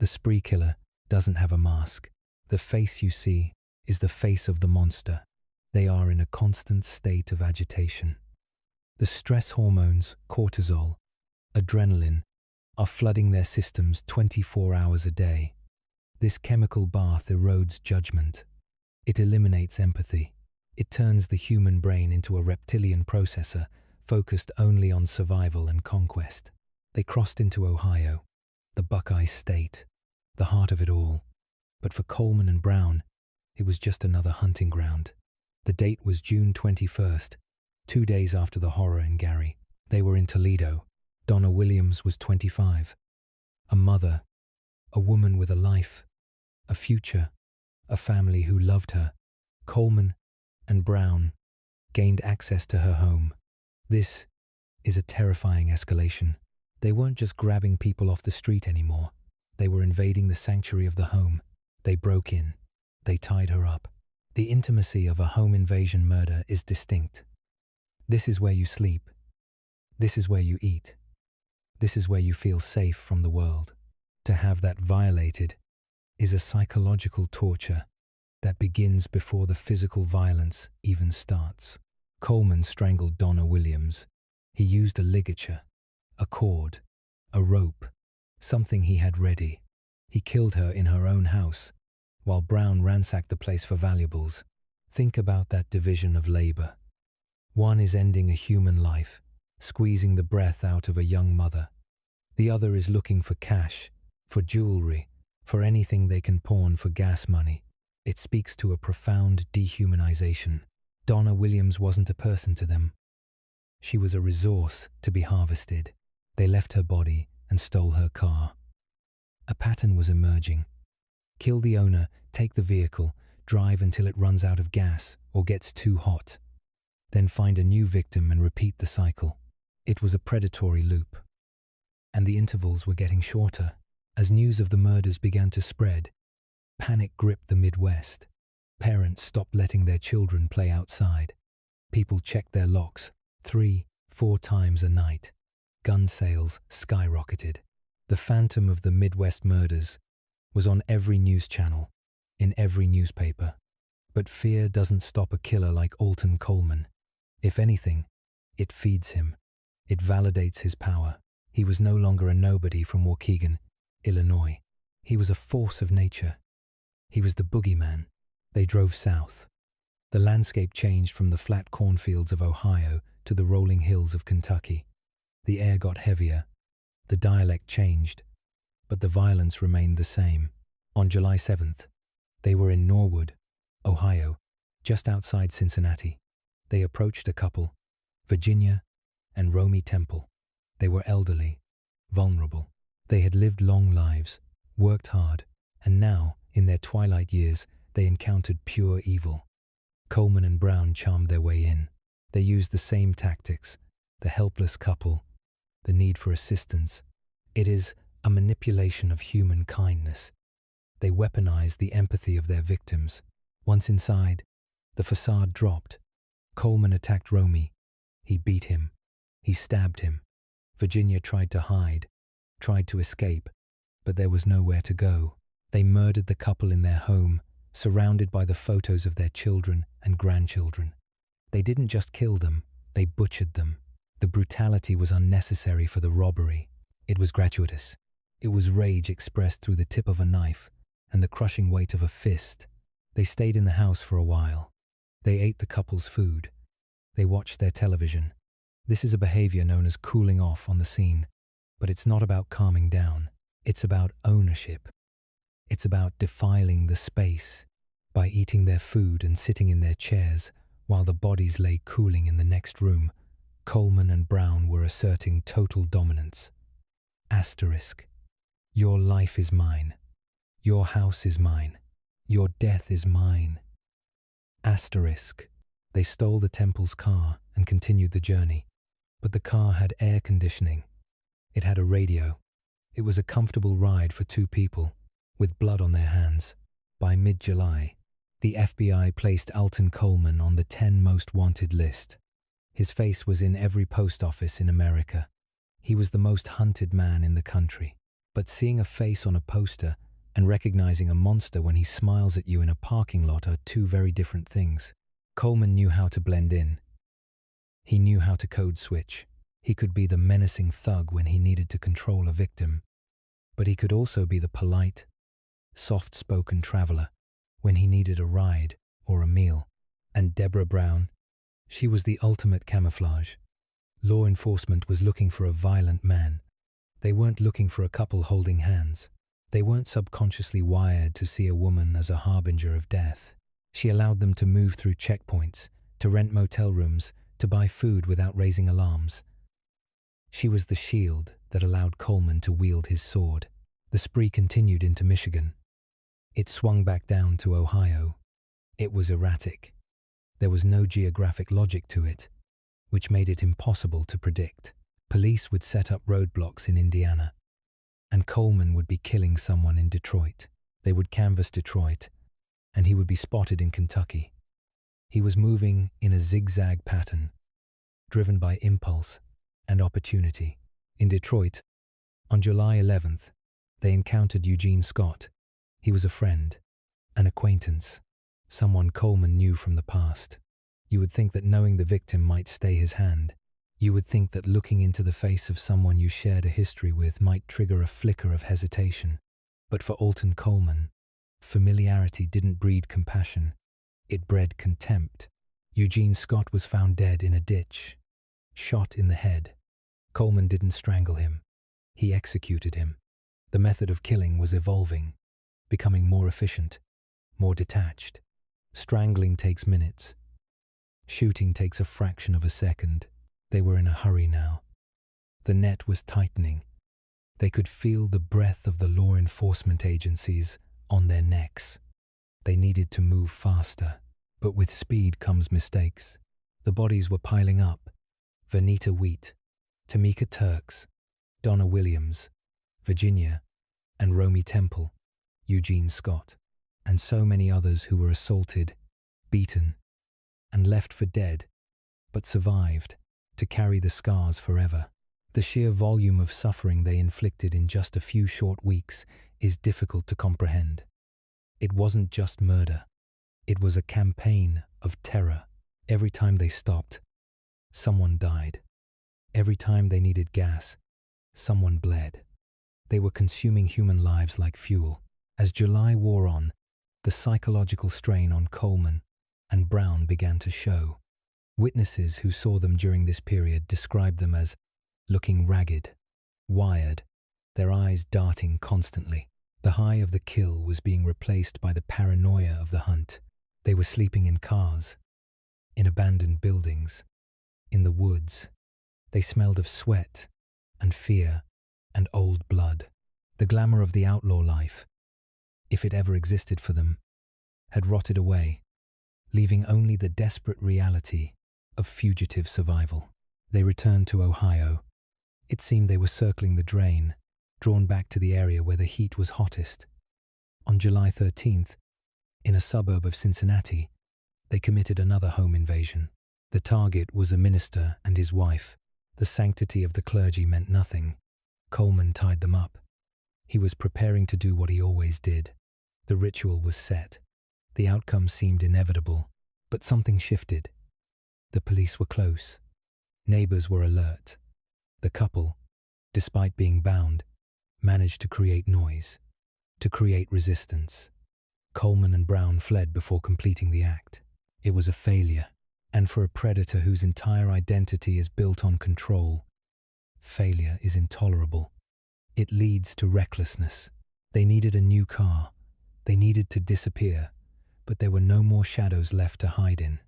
The spree killer doesn't have a mask. The face you see is the face of the monster. They are in a constant state of agitation. The stress hormones, cortisol, adrenaline, are flooding their systems 24 hours a day. This chemical bath erodes judgment. It eliminates empathy. It turns the human brain into a reptilian processor focused only on survival and conquest. They crossed into Ohio, the Buckeye State, the heart of it all. But for Coleman and Brown, it was just another hunting ground. The date was June 21st, 2 days after the horror in Gary. They were in Toledo. Donna Williams was 25. A mother, a woman with a life, a future, a family who loved her. Coleman and Brown gained access to her home. This is a terrifying escalation. They weren't just grabbing people off the street anymore. They were invading the sanctuary of the home. They broke in. They tied her up. The intimacy of a home invasion murder is distinct. This is where you sleep. This is where you eat. This is where you feel safe from the world. To have that violated is a psychological torture that begins before the physical violence even starts. Coleman strangled Donna Williams. He used a ligature, a cord, a rope, something he had ready. He killed her in her own house, while Brown ransacked the place for valuables. Think about that division of labor. One is ending a human life, squeezing the breath out of a young mother. The other is looking for cash, for jewelry, for anything they can pawn for gas money. It speaks to a profound dehumanization. Donna Williams wasn't a person to them. She was a resource to be harvested. They left her body and stole her car. A pattern was emerging. Kill the owner, take the vehicle, drive until it runs out of gas or gets too hot. Then find a new victim and repeat the cycle. It was a predatory loop. And the intervals were getting shorter. As news of the murders began to spread, panic gripped the Midwest. Parents stopped letting their children play outside. People checked their locks 3, 4 times a night. Gun sales skyrocketed. The phantom of the Midwest murders was on every news channel, in every newspaper. But fear doesn't stop a killer like Alton Coleman. If anything, it feeds him. It validates his power. He was no longer a nobody from Waukegan, Illinois. He was a force of nature. He was the boogeyman. They drove south. The landscape changed from the flat cornfields of Ohio to the rolling hills of Kentucky. The air got heavier. The dialect changed, but the violence remained the same. On July 7th, they were in Norwood, Ohio, just outside Cincinnati. They approached a couple, Virginia and Romy Temple. They were elderly, vulnerable. They had lived long lives, worked hard, and now, in their twilight years, they encountered pure evil. Coleman and Brown charmed their way in. They used the same tactics, the helpless couple, the need for assistance. It is a manipulation of human kindness. They weaponized the empathy of their victims. Once inside, the facade dropped. Coleman attacked Romy. He beat him. He stabbed him. Virginia tried to hide, tried to escape, but there was nowhere to go. They murdered the couple in their home, surrounded by the photos of their children and grandchildren. They didn't just kill them, they butchered them. The brutality was unnecessary for the robbery. It was gratuitous. It was rage expressed through the tip of a knife and the crushing weight of a fist. They stayed in the house for a while. They ate the couple's food. They watched their television. This is a behavior known as cooling off on the scene, but it's not about calming down. It's about ownership. It's about defiling the space by eating their food and sitting in their chairs while the bodies lay cooling in the next room. Coleman and Brown were asserting total dominance. Asterisk. Your life is mine. Your house is mine. Your death is mine. Asterisk. They stole the Temple's car and continued the journey. But the car had air conditioning. It had a radio. It was a comfortable ride for 2 people, with blood on their hands. By mid-July, the FBI placed Alton Coleman on the 10 most wanted list. His face was in every post office in America. He was the most hunted man in the country. But seeing a face on a poster and recognizing a monster when he smiles at you in a parking lot are 2 very different things. Coleman knew how to blend in. He knew how to code switch. He could be the menacing thug when he needed to control a victim, but he could also be the polite, soft-spoken traveler when he needed a ride or a meal. And Deborah Brown, she was the ultimate camouflage. Law enforcement was looking for a violent man. They weren't looking for a couple holding hands. They weren't subconsciously wired to see a woman as a harbinger of death. She allowed them to move through checkpoints, to rent motel rooms, to buy food without raising alarms. She was the shield that allowed Coleman to wield his sword. The spree continued into Michigan. It swung back down to Ohio. It was erratic. There was no geographic logic to it, which made it impossible to predict. Police would set up roadblocks in Indiana, and Coleman would be killing someone in Detroit. They would canvass Detroit, and he would be spotted in Kentucky. He was moving in a zigzag pattern, driven by impulse and opportunity. In Detroit, on July 11th, they encountered Eugene Scott. He was a friend, an acquaintance, someone Coleman knew from the past. You would think that knowing the victim might stay his hand. You would think that looking into the face of someone you shared a history with might trigger a flicker of hesitation. But for Alton Coleman, familiarity didn't breed compassion. It bred contempt. Eugene Scott was found dead in a ditch, shot in the head. Coleman didn't strangle him. He executed him. The method of killing was evolving, becoming more efficient, more detached. Strangling takes minutes. Shooting takes a fraction of a second. They were in a hurry now. The net was tightening. They could feel the breath of the law enforcement agencies on their necks. They needed to move faster, but with speed comes mistakes. The bodies were piling up. Vernita Wheat, Tamika Turks, Donna Williams, Virginia, and Romy Temple, Eugene Scott, and so many others who were assaulted, beaten, and left for dead, but survived to carry the scars forever. The sheer volume of suffering they inflicted in just a few short weeks is difficult to comprehend. It wasn't just murder. It was a campaign of terror. Every time they stopped, someone died. Every time they needed gas, someone bled. They were consuming human lives like fuel. As July wore on, the psychological strain on Coleman and Brown began to show. Witnesses who saw them during this period described them as looking ragged, wired, their eyes darting constantly. The high of the kill was being replaced by the paranoia of the hunt. They were sleeping in cars, in abandoned buildings, in the woods. They smelled of sweat and fear and old blood. The glamour of the outlaw life, if it ever existed for them, had rotted away, leaving only the desperate reality of fugitive survival. They returned to Ohio. It seemed they were circling the drain, drawn back to the area where the heat was hottest. On July 13th, in a suburb of Cincinnati, they committed another home invasion. The target was a minister and his wife. The sanctity of the clergy meant nothing. Coleman tied them up. He was preparing to do what he always did. The ritual was set. The outcome seemed inevitable, but something shifted. The police were close. Neighbors were alert. The couple, despite being bound, managed to create noise, to create resistance. Coleman and Brown fled before completing the act. It was a failure, and for a predator whose entire identity is built on control, failure is intolerable. It leads to recklessness. They needed a new car. They needed to disappear, but there were no more shadows left to hide in.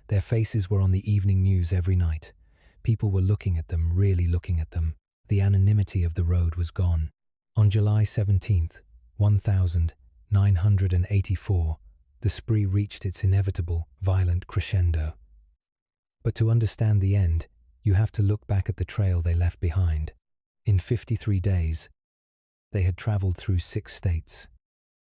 Their faces were on the evening news every night. People were looking at them, really looking at them. The anonymity of the road was gone. On July 17th, 1984, the spree reached its inevitable, violent crescendo. But to understand the end, you have to look back at the trail they left behind. In 53 days, they had traveled through 6 states.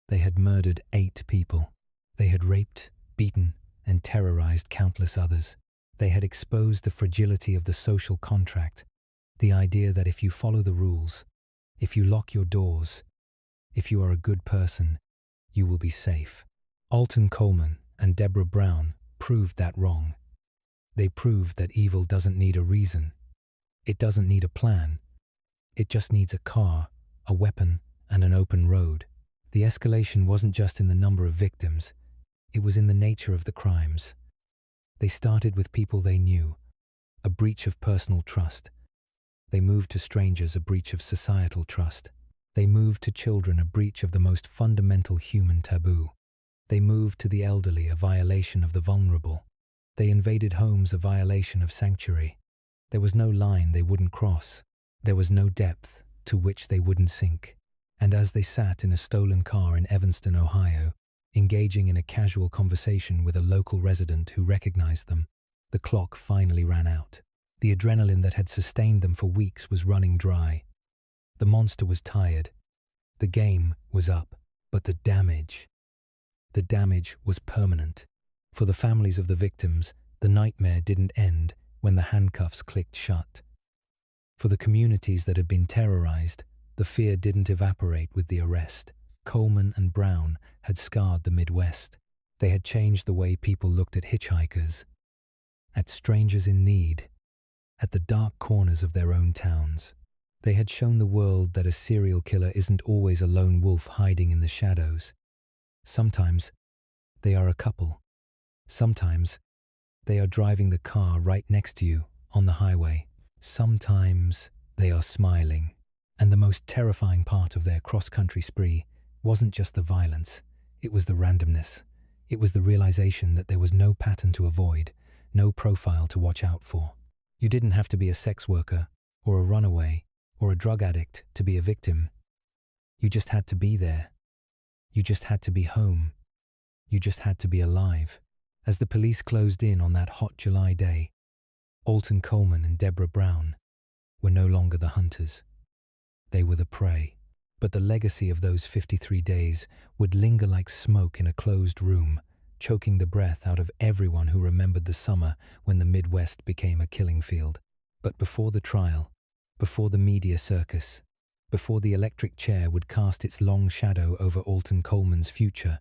They had murdered 8 people. They had raped, beaten, and terrorized countless others. They had exposed the fragility of the social contract, the idea that if you follow the rules, if you lock your doors, if you are a good person, you will be safe. Alton Coleman and Deborah Brown proved that wrong. They proved that evil doesn't need a reason. It doesn't need a plan. It just needs a car, a weapon, and an open road. The escalation wasn't just in the number of victims, it was in the nature of the crimes. They started with people they knew, a breach of personal trust. They moved to strangers, a breach of societal trust. They moved to children, a breach of the most fundamental human taboo. They moved to the elderly, a violation of the vulnerable. They invaded homes, a violation of sanctuary. There was no line they wouldn't cross. There was no depth to which they wouldn't sink. And as they sat in a stolen car in Evanston, Ohio, engaging in a casual conversation with a local resident who recognized them, the clock finally ran out. The adrenaline that had sustained them for weeks was running dry. The monster was tired. The game was up, but the damage was permanent. For the families of the victims, the nightmare didn't end when the handcuffs clicked shut. For the communities that had been terrorized, the fear didn't evaporate with the arrest. Coleman and Brown had scarred the Midwest. They had changed the way people looked at hitchhikers, at strangers in need, at the dark corners of their own towns. They had shown the world that a serial killer isn't always a lone wolf hiding in the shadows. Sometimes they are a couple. Sometimes they are driving the car right next to you on the highway. Sometimes they are smiling. And the most terrifying part of their cross-country spree wasn't just the violence, it was the randomness. It was the realization that there was no pattern to avoid, no profile to watch out for. You didn't have to be a sex worker, or a runaway, or a drug addict to be a victim. You just had to be there. You just had to be home. You just had to be alive. As the police closed in on that hot July day, Alton Coleman and Deborah Brown were no longer the hunters. They were the prey. But the legacy of those 53 days would linger like smoke in a closed room, choking the breath out of everyone who remembered the summer when the Midwest became a killing field. But before the trial, before the media circus, before the electric chair would cast its long shadow over Alton Coleman's future,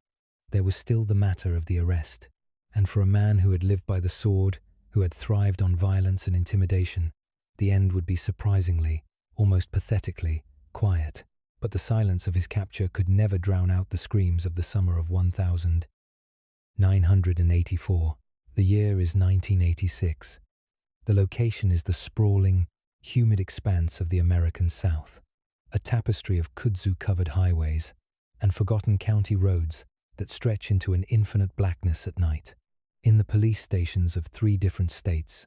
there was still the matter of the arrest. And for a man who had lived by the sword, who had thrived on violence and intimidation, the end would be surprisingly, almost pathetically, quiet. But the silence of his capture could never drown out the screams of the summer of 1984. The year is 1986. The location is the sprawling, humid expanse of the American South, a tapestry of kudzu-covered highways and forgotten county roads that stretch into an infinite blackness at night. In the police stations of 3 different states,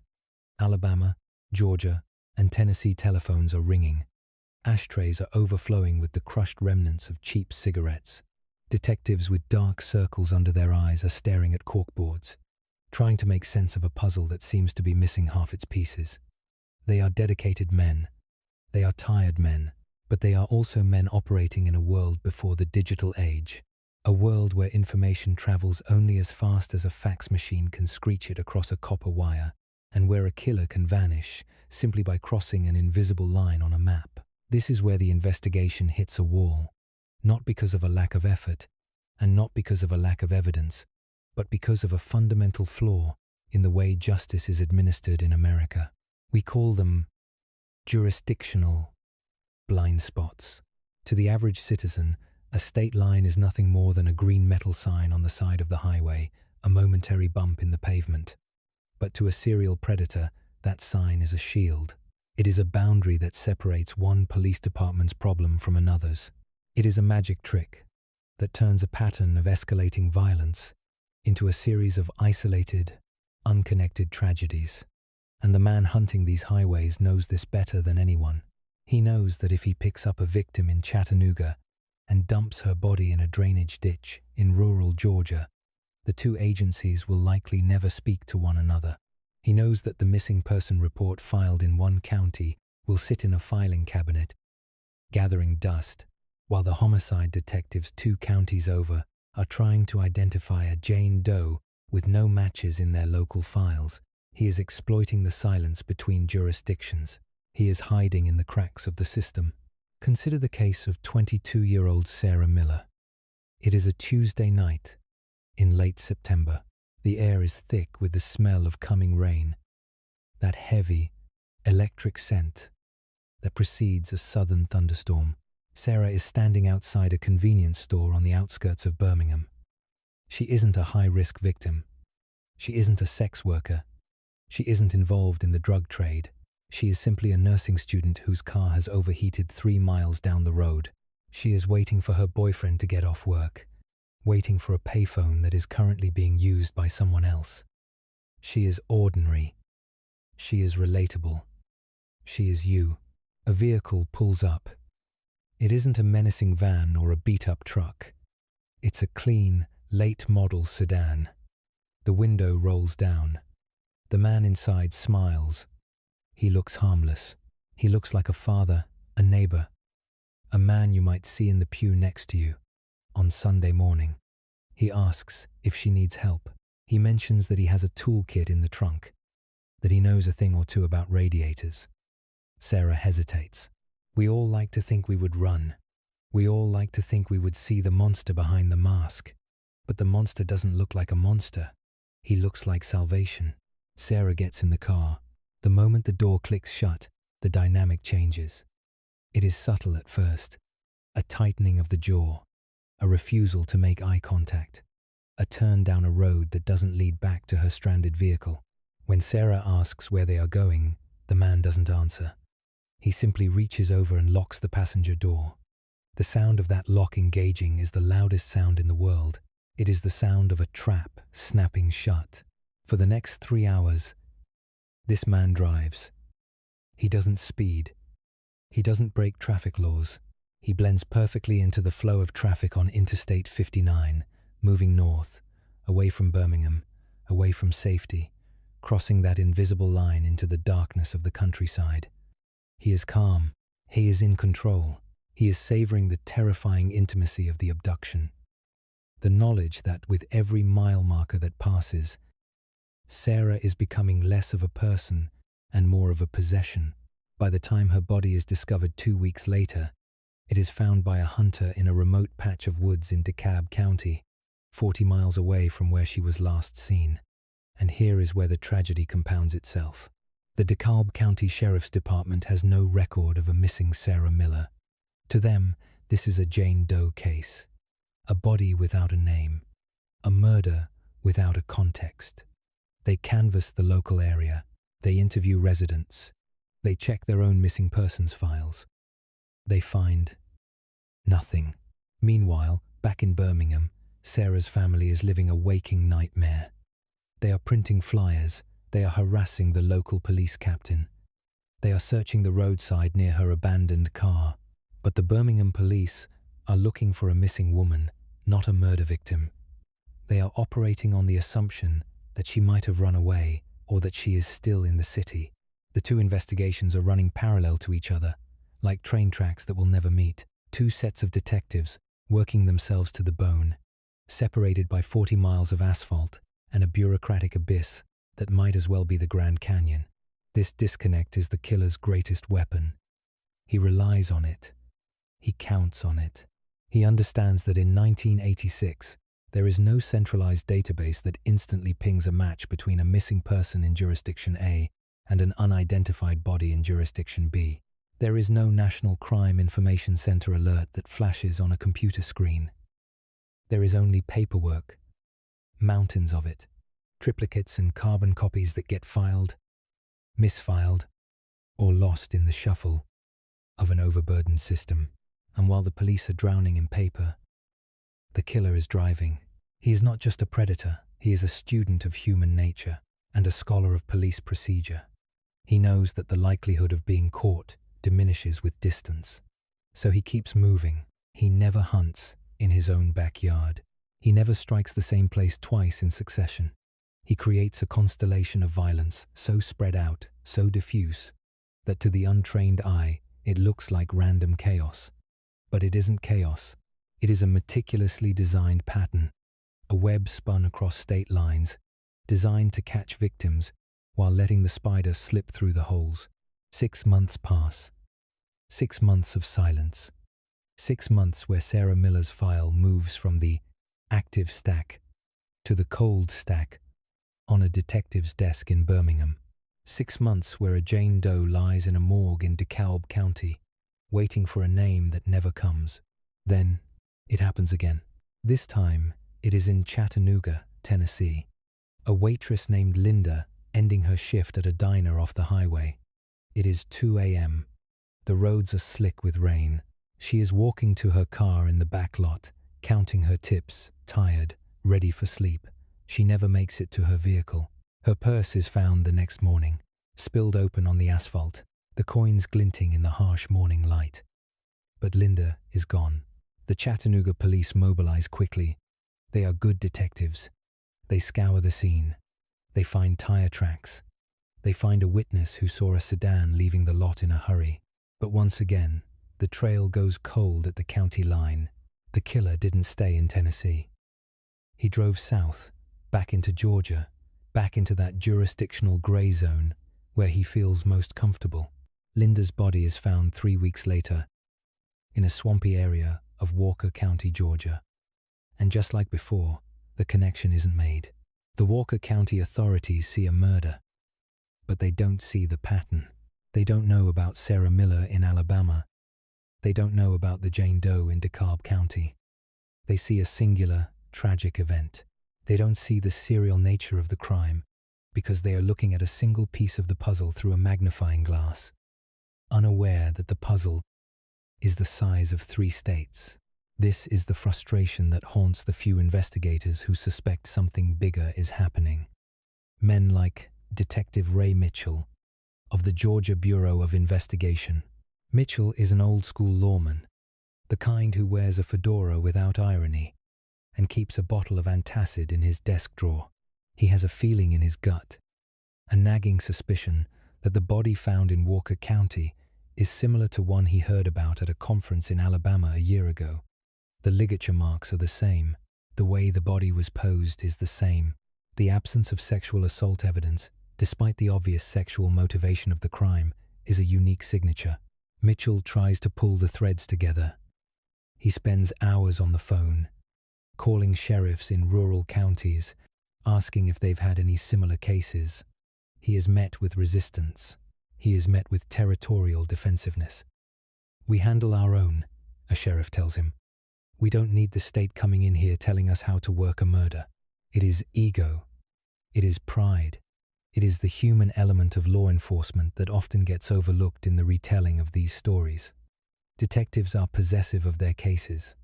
Alabama, Georgia, and Tennessee, telephones are ringing. Ashtrays are overflowing with the crushed remnants of cheap cigarettes. Detectives with dark circles under their eyes are staring at corkboards, trying to make sense of a puzzle that seems to be missing half its pieces. They are dedicated men. They are tired men, but they are also men operating in a world before the digital age, a world where information travels only as fast as a fax machine can screech it across a copper wire, and where a killer can vanish simply by crossing an invisible line on a map. This is where the investigation hits a wall, not because of a lack of effort, and not because of a lack of evidence, but because of a fundamental flaw in the way justice is administered in America. We call them jurisdictional blind spots. To the average citizen, a state line is nothing more than a green metal sign on the side of the highway, a momentary bump in the pavement. But to a serial predator, that sign is a shield. It is a boundary that separates one police department's problem from another's. It is a magic trick that turns a pattern of escalating violence into a series of isolated, unconnected tragedies. And the man hunting these highways knows this better than anyone. He knows that if he picks up a victim in Chattanooga and dumps her body in a drainage ditch in rural Georgia, the 2 agencies will likely never speak to one another. He knows that the missing person report filed in one county will sit in a filing cabinet, gathering dust, while the homicide detectives 2 counties over are trying to identify a Jane Doe with no matches in their local files. He is exploiting the silence between jurisdictions. He is hiding in the cracks of the system. Consider the case of 22-year-old Sarah Miller. It is a Tuesday night in late September. The air is thick with the smell of coming rain. That heavy, electric scent that precedes a southern thunderstorm. Sarah is standing outside a convenience store on the outskirts of Birmingham. She isn't a high-risk victim. She isn't a sex worker. She isn't involved in the drug trade. She is simply a nursing student whose car has overheated 3 miles down the road. She is waiting for her boyfriend to get off work, waiting for a payphone that is currently being used by someone else. She is ordinary. She is relatable. She is you. A vehicle pulls up. It isn't a menacing van or a beat-up truck. It's a clean, late-model sedan. The window rolls down. The man inside smiles. He looks harmless. He looks like a father, a neighbor, a man you might see in the pew next to you on Sunday morning. He asks if she needs help. He mentions that he has a toolkit in the trunk, that he knows a thing or two about radiators. Sarah hesitates. We all like to think we would run. We all like to think we would see the monster behind the mask. But the monster doesn't look like a monster. He looks like salvation. Sarah gets in the car. The moment the door clicks shut, the dynamic changes. It is subtle at first. A tightening of the jaw. A refusal to make eye contact. A turn down a road that doesn't lead back to her stranded vehicle. When Sarah asks where they are going, the man doesn't answer. He simply reaches over and locks the passenger door. The sound of that lock engaging is the loudest sound in the world. It is the sound of a trap snapping shut. For the next 3 hours, this man drives. He doesn't speed. He doesn't break traffic laws. He blends perfectly into the flow of traffic on Interstate 59, moving north, away from Birmingham, away from safety, crossing that invisible line into the darkness of the countryside. He is calm. He is in control. He is savoring the terrifying intimacy of the abduction. The knowledge that with every mile marker that passes, Sarah is becoming less of a person and more of a possession. By the time her body is discovered 2 weeks later, it is found by a hunter in a remote patch of woods in DeKalb County, 40 miles away from where she was last seen. And here is where the tragedy compounds itself. The DeKalb County Sheriff's Department has no record of a missing Sarah Miller. To them, this is a Jane Doe case. A body without a name. A murder without a context. They canvass the local area. They interview residents. They check their own missing persons files. They find nothing. Meanwhile, back in Birmingham, Sarah's family is living a waking nightmare. They are printing flyers. They are harassing the local police captain. They are searching the roadside near her abandoned car. But the Birmingham police are looking for a missing woman, not a murder victim. They are operating on the assumption that she might have run away or that she is still in the city. The two investigations are running parallel to each other, like train tracks that will never meet. Two sets of detectives working themselves to the bone, separated by 40 miles of asphalt and a bureaucratic abyss that might as well be the Grand Canyon. This disconnect is the killer's greatest weapon. He relies on it. He counts on it. He understands that in 1986, there is no centralized database that instantly pings a match between a missing person in jurisdiction A and an unidentified body in jurisdiction B. There is no National Crime Information Center alert that flashes on a computer screen. There is only paperwork, mountains of it, triplicates and carbon copies that get filed, misfiled, or lost in the shuffle of an overburdened system. And while the police are drowning in paper, the killer is driving. He is not just a predator, he is a student of human nature and a scholar of police procedure. He knows that the likelihood of being caught diminishes with distance. So he keeps moving. He never hunts in his own backyard. He never strikes the same place twice in succession. He creates a constellation of violence so spread out, so diffuse, that to the untrained eye it looks like random chaos. But it isn't chaos. It is a meticulously designed pattern, a web spun across state lines, designed to catch victims while letting the spider slip through the holes. 6 months pass. 6 months of silence. 6 months where Sarah Miller's file moves from the active stack to the cold stack on a detective's desk in Birmingham. 6 months where a Jane Doe lies in a morgue in DeKalb County, waiting for a name that never comes. Then, it happens again. This time, it is in Chattanooga, Tennessee. A waitress named Linda ending her shift at a diner off the highway. It is 2 a.m. The roads are slick with rain. She is walking to her car in the back lot, counting her tips, tired, ready for sleep. She never makes it to her vehicle. Her purse is found the next morning, spilled open on the asphalt, the coins glinting in the harsh morning light. But Linda is gone. The Chattanooga police mobilize quickly. They are good detectives. They scour the scene. They find tire tracks. They find a witness who saw a sedan leaving the lot in a hurry. But once again, the trail goes cold at the county line. The killer didn't stay in Tennessee. He drove south, back into Georgia, back into that jurisdictional gray zone where he feels most comfortable. Linda's body is found 3 weeks later in a swampy area of Walker County, Georgia. And just like before, the connection isn't made. The Walker County authorities see a murder, but they don't see the pattern. They don't know about Sarah Miller in Alabama. They don't know about the Jane Doe in DeKalb County. They see a singular, tragic event. They don't see the serial nature of the crime because they are looking at a single piece of the puzzle through a magnifying glass, unaware that the puzzle is the size of 3 states. This is the frustration that haunts the few investigators who suspect something bigger is happening. Men like Detective Ray Mitchell of the Georgia Bureau of Investigation. Mitchell is an old-school lawman, the kind who wears a fedora without irony and keeps a bottle of antacid in his desk drawer. He has a feeling in his gut, a nagging suspicion that the body found in Walker County is similar to one he heard about at a conference in Alabama a year ago. The ligature marks are the same. The way the body was posed is the same. The absence of sexual assault evidence, despite the obvious sexual motivation of the crime, is a unique signature. Mitchell tries to pull the threads together. He spends hours on the phone, calling sheriffs in rural counties, asking if they've had any similar cases. He is met with resistance. He is met with territorial defensiveness. "We handle our own," a sheriff tells him. "We don't need the state coming in here telling us how to work a murder." It is ego. It is pride. It is the human element of law enforcement that often gets overlooked in the retelling of these stories. Detectives are possessive of their cases.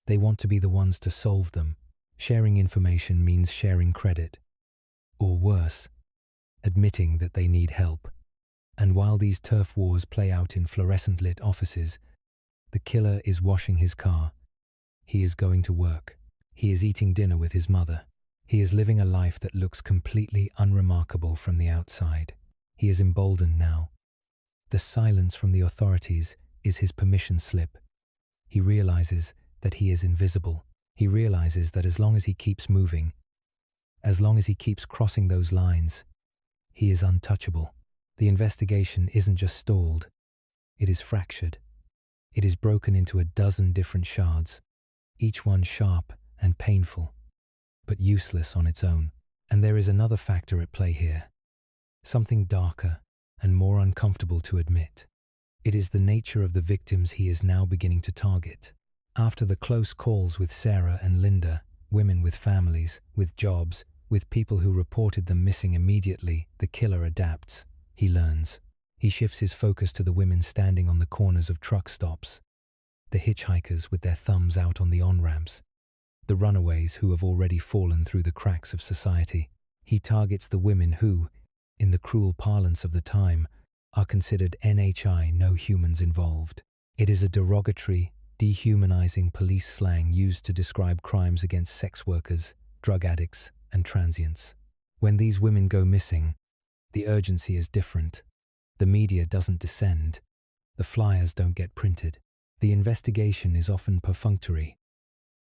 They want to be the ones to solve them. Sharing information means sharing credit. Or worse, admitting that they need help. And while these turf wars play out in fluorescent-lit offices, the killer is washing his car. He is going to work. He is eating dinner with his mother. He is living a life that looks completely unremarkable from the outside. He is emboldened now. The silence from the authorities is his permission slip. He realizes that he is invisible. He realizes that as long as he keeps moving, as long as he keeps crossing those lines, he is untouchable. The investigation isn't just stalled. It is fractured. It is broken into a dozen different shards, each one sharp and painful, but useless on its own. And there is another factor at play here, something darker and more uncomfortable to admit. It is the nature of the victims he is now beginning to target. After the close calls with Sarah and Linda, women with families, with jobs, with people who reported them missing immediately, the killer adapts. He learns. He shifts his focus to the women standing on the corners of truck stops, the hitchhikers with their thumbs out on the on-ramps, the runaways who have already fallen through the cracks of society. He targets the women who, in the cruel parlance of the time, are considered NHI, no humans involved. It is a derogatory, dehumanizing police slang used to describe crimes against sex workers, drug addicts, and transients. When these women go missing, the urgency is different. The media doesn't descend. The flyers don't get printed. The investigation is often perfunctory,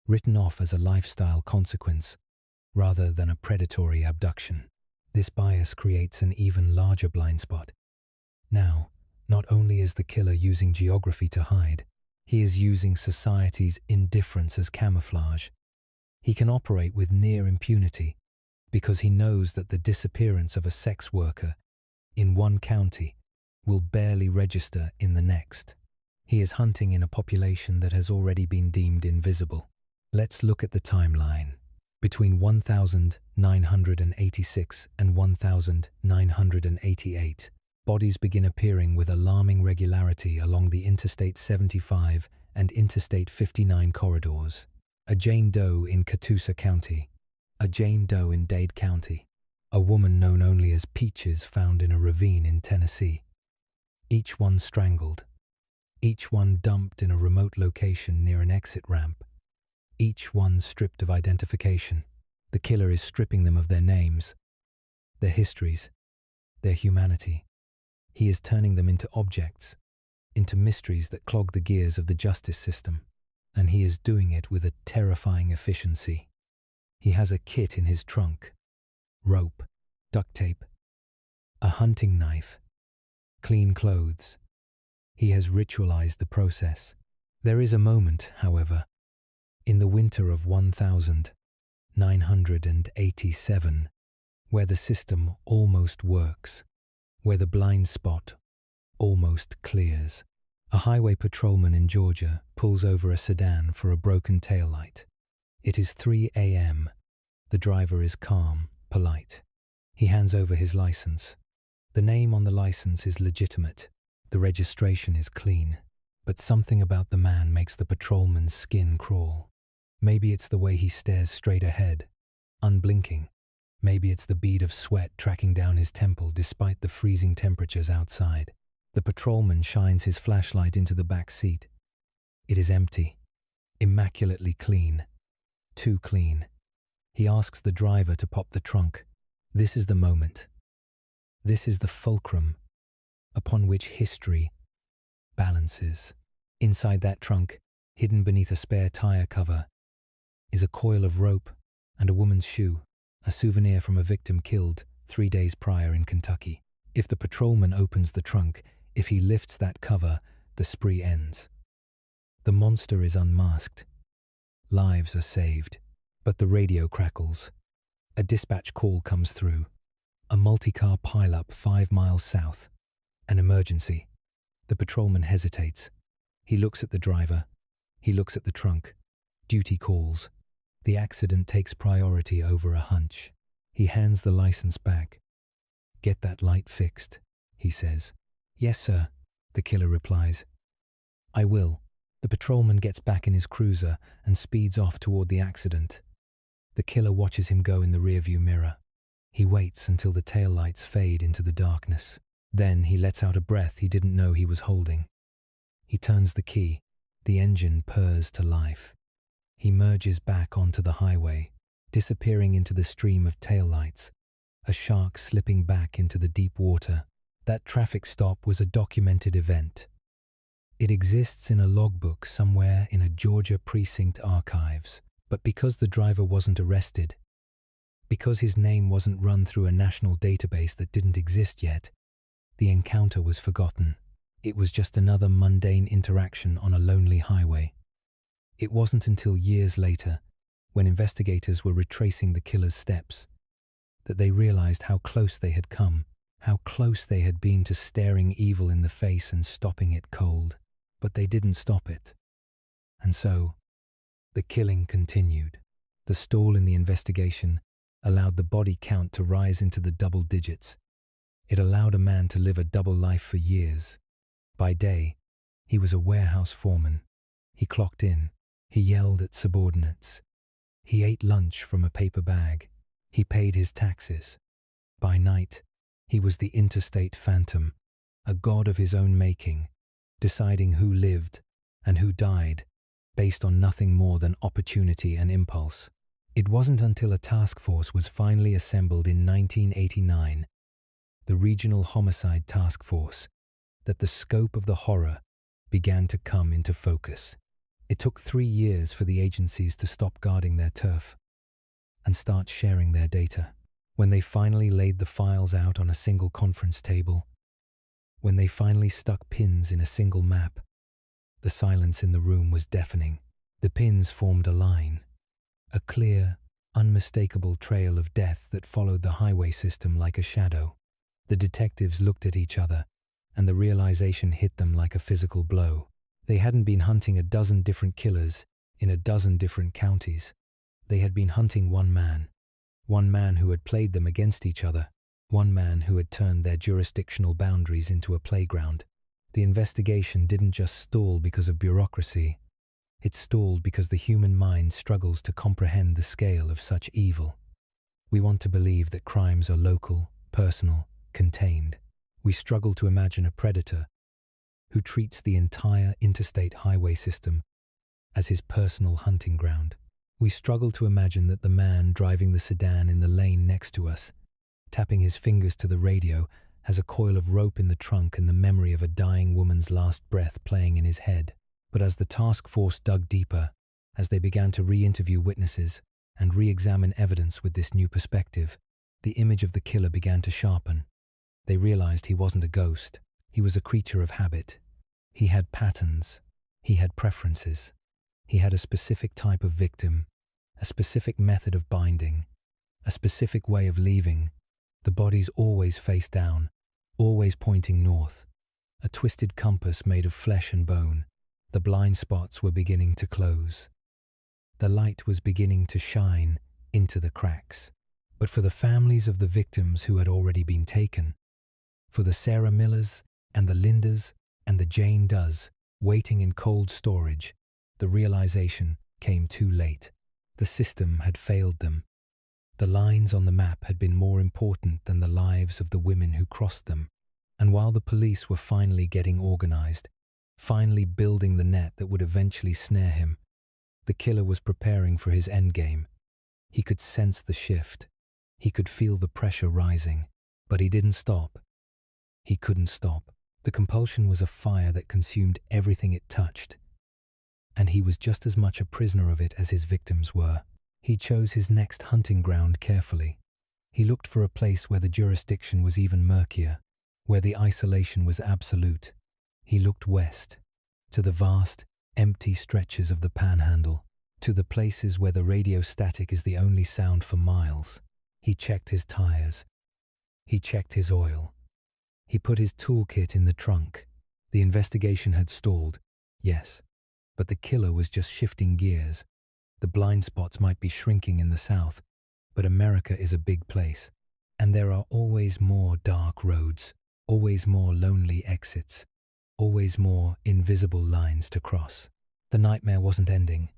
written off as a lifestyle consequence rather than a predatory abduction. This bias creates an even larger blind spot. Now, not only is the killer using geography to hide, he is using society's indifference as camouflage. He can operate with near impunity because he knows that the disappearance of a sex worker in one county will barely register in the next. He is hunting in a population that has already been deemed invisible. Let's look at the timeline. Between 1986 and 1988, bodies begin appearing with alarming regularity along the Interstate 75 and Interstate 59 corridors. A Jane Doe in Catoosa County, a Jane Doe in Dade County, a woman known only as Peaches found in a ravine in Tennessee. Each one strangled, each one dumped in a remote location near an exit ramp, each one stripped of identification. The killer is stripping them of their names, their histories, their humanity. He is turning them into objects, into mysteries that clog the gears of the justice system, and he is doing it with a terrifying efficiency. He has a kit in his trunk: rope, duct tape, a hunting knife, clean clothes. He has ritualized the process. There is a moment, however, in the winter of 1987, where the system almost works, where the blind spot almost clears. A highway patrolman in Georgia pulls over a sedan for a broken taillight. It is 3 a.m. The driver is calm, polite. He hands over his license. The name on the license is legitimate. The registration is clean. But something about the man makes the patrolman's skin crawl. Maybe it's the way he stares straight ahead, unblinking. Maybe it's the bead of sweat tracking down his temple despite the freezing temperatures outside. The patrolman shines his flashlight into the back seat. It is empty, immaculately clean, too clean. He asks the driver to pop the trunk. This is the moment. This is the fulcrum upon which history balances. Inside that trunk, hidden beneath a spare tire cover, is a coil of rope and a woman's shoe, a souvenir from a victim killed 3 days prior in Kentucky. If the patrolman opens the trunk, if he lifts that cover, the spree ends. The monster is unmasked. Lives are saved. But the radio crackles. A dispatch call comes through. A multi-car pileup 5 miles south. An emergency. The patrolman hesitates. He looks at the driver. He looks at the trunk. Duty calls. The accident takes priority over a hunch. He hands the license back. "Get that light fixed," he says. "Yes, sir," the killer replies. "I will." The patrolman gets back in his cruiser and speeds off toward the accident. The killer watches him go in the rearview mirror. He waits until the taillights fade into the darkness. Then he lets out a breath he didn't know he was holding. He turns the key. The engine purrs to life. He merges back onto the highway, disappearing into the stream of taillights, a shark slipping back into the deep water. That traffic stop was a documented event. It exists in a logbook somewhere in a Georgia precinct archives. But because the driver wasn't arrested, because his name wasn't run through a national database that didn't exist yet, the encounter was forgotten. It was just another mundane interaction on a lonely highway. It wasn't until years later, when investigators were retracing the killer's steps, that they realized how close they had come, how close they had been to staring evil in the face and stopping it cold. But they didn't stop it. And so, the killing continued. The stall in the investigation allowed the body count to rise into the double digits. It allowed a man to live a double life for years. By day, he was a warehouse foreman. He clocked in. He yelled at subordinates. He ate lunch from a paper bag. He paid his taxes. By night, he was the interstate phantom, a god of his own making, deciding who lived and who died based on nothing more than opportunity and impulse. It wasn't until a task force was finally assembled in 1989, the Regional Homicide Task Force, that the scope of the horror began to come into focus. It took 3 years for the agencies to stop guarding their turf and start sharing their data. When they finally laid the files out on a single conference table, when they finally stuck pins in a single map, the silence in the room was deafening. The pins formed a line, a clear, unmistakable trail of death that followed the highway system like a shadow. The detectives looked at each other, and the realization hit them like a physical blow. They hadn't been hunting a dozen different killers in a dozen different counties. They had been hunting one man who had played them against each other, one man who had turned their jurisdictional boundaries into a playground. The investigation didn't just stall because of bureaucracy. It stalled because the human mind struggles to comprehend the scale of such evil. We want to believe that crimes are local, personal, contained. We struggle to imagine a predator who treats the entire interstate highway system as his personal hunting ground. We struggle to imagine that the man driving the sedan in the lane next to us, tapping his fingers to the radio, has a coil of rope in the trunk and the memory of a dying woman's last breath playing in his head. But as the task force dug deeper, as they began to re-interview witnesses and re-examine evidence with this new perspective, the image of the killer began to sharpen. They realized he wasn't a ghost. He was a creature of habit. He had patterns. He had preferences. He had a specific type of victim, a specific method of binding, a specific way of leaving. The bodies always face down, always pointing north. A twisted compass made of flesh and bone. The blind spots were beginning to close. The light was beginning to shine into the cracks. But for the families of the victims who had already been taken, for the Sarah Millers and the Lindas and the Jane Does waiting in cold storage, the realization came too late. The system had failed them. The lines on the map had been more important than the lives of the women who crossed them. And while the police were finally getting organized, finally building the net that would eventually snare him, the killer was preparing for his endgame. He could sense the shift. He could feel the pressure rising. But he didn't stop. He couldn't stop. The compulsion was a fire that consumed everything it touched. And he was just as much a prisoner of it as his victims were. He chose his next hunting ground carefully. He looked for a place where the jurisdiction was even murkier, where the isolation was absolute. He looked west, to the vast, empty stretches of the Panhandle, to the places where the radio static is the only sound for miles. He checked his tires. He checked his oil. He put his toolkit in the trunk. The investigation had stalled, yes, but the killer was just shifting gears. The blind spots might be shrinking in the south, but America is a big place, and there are always more dark roads, always more lonely exits, always more invisible lines to cross. The nightmare wasn't ending.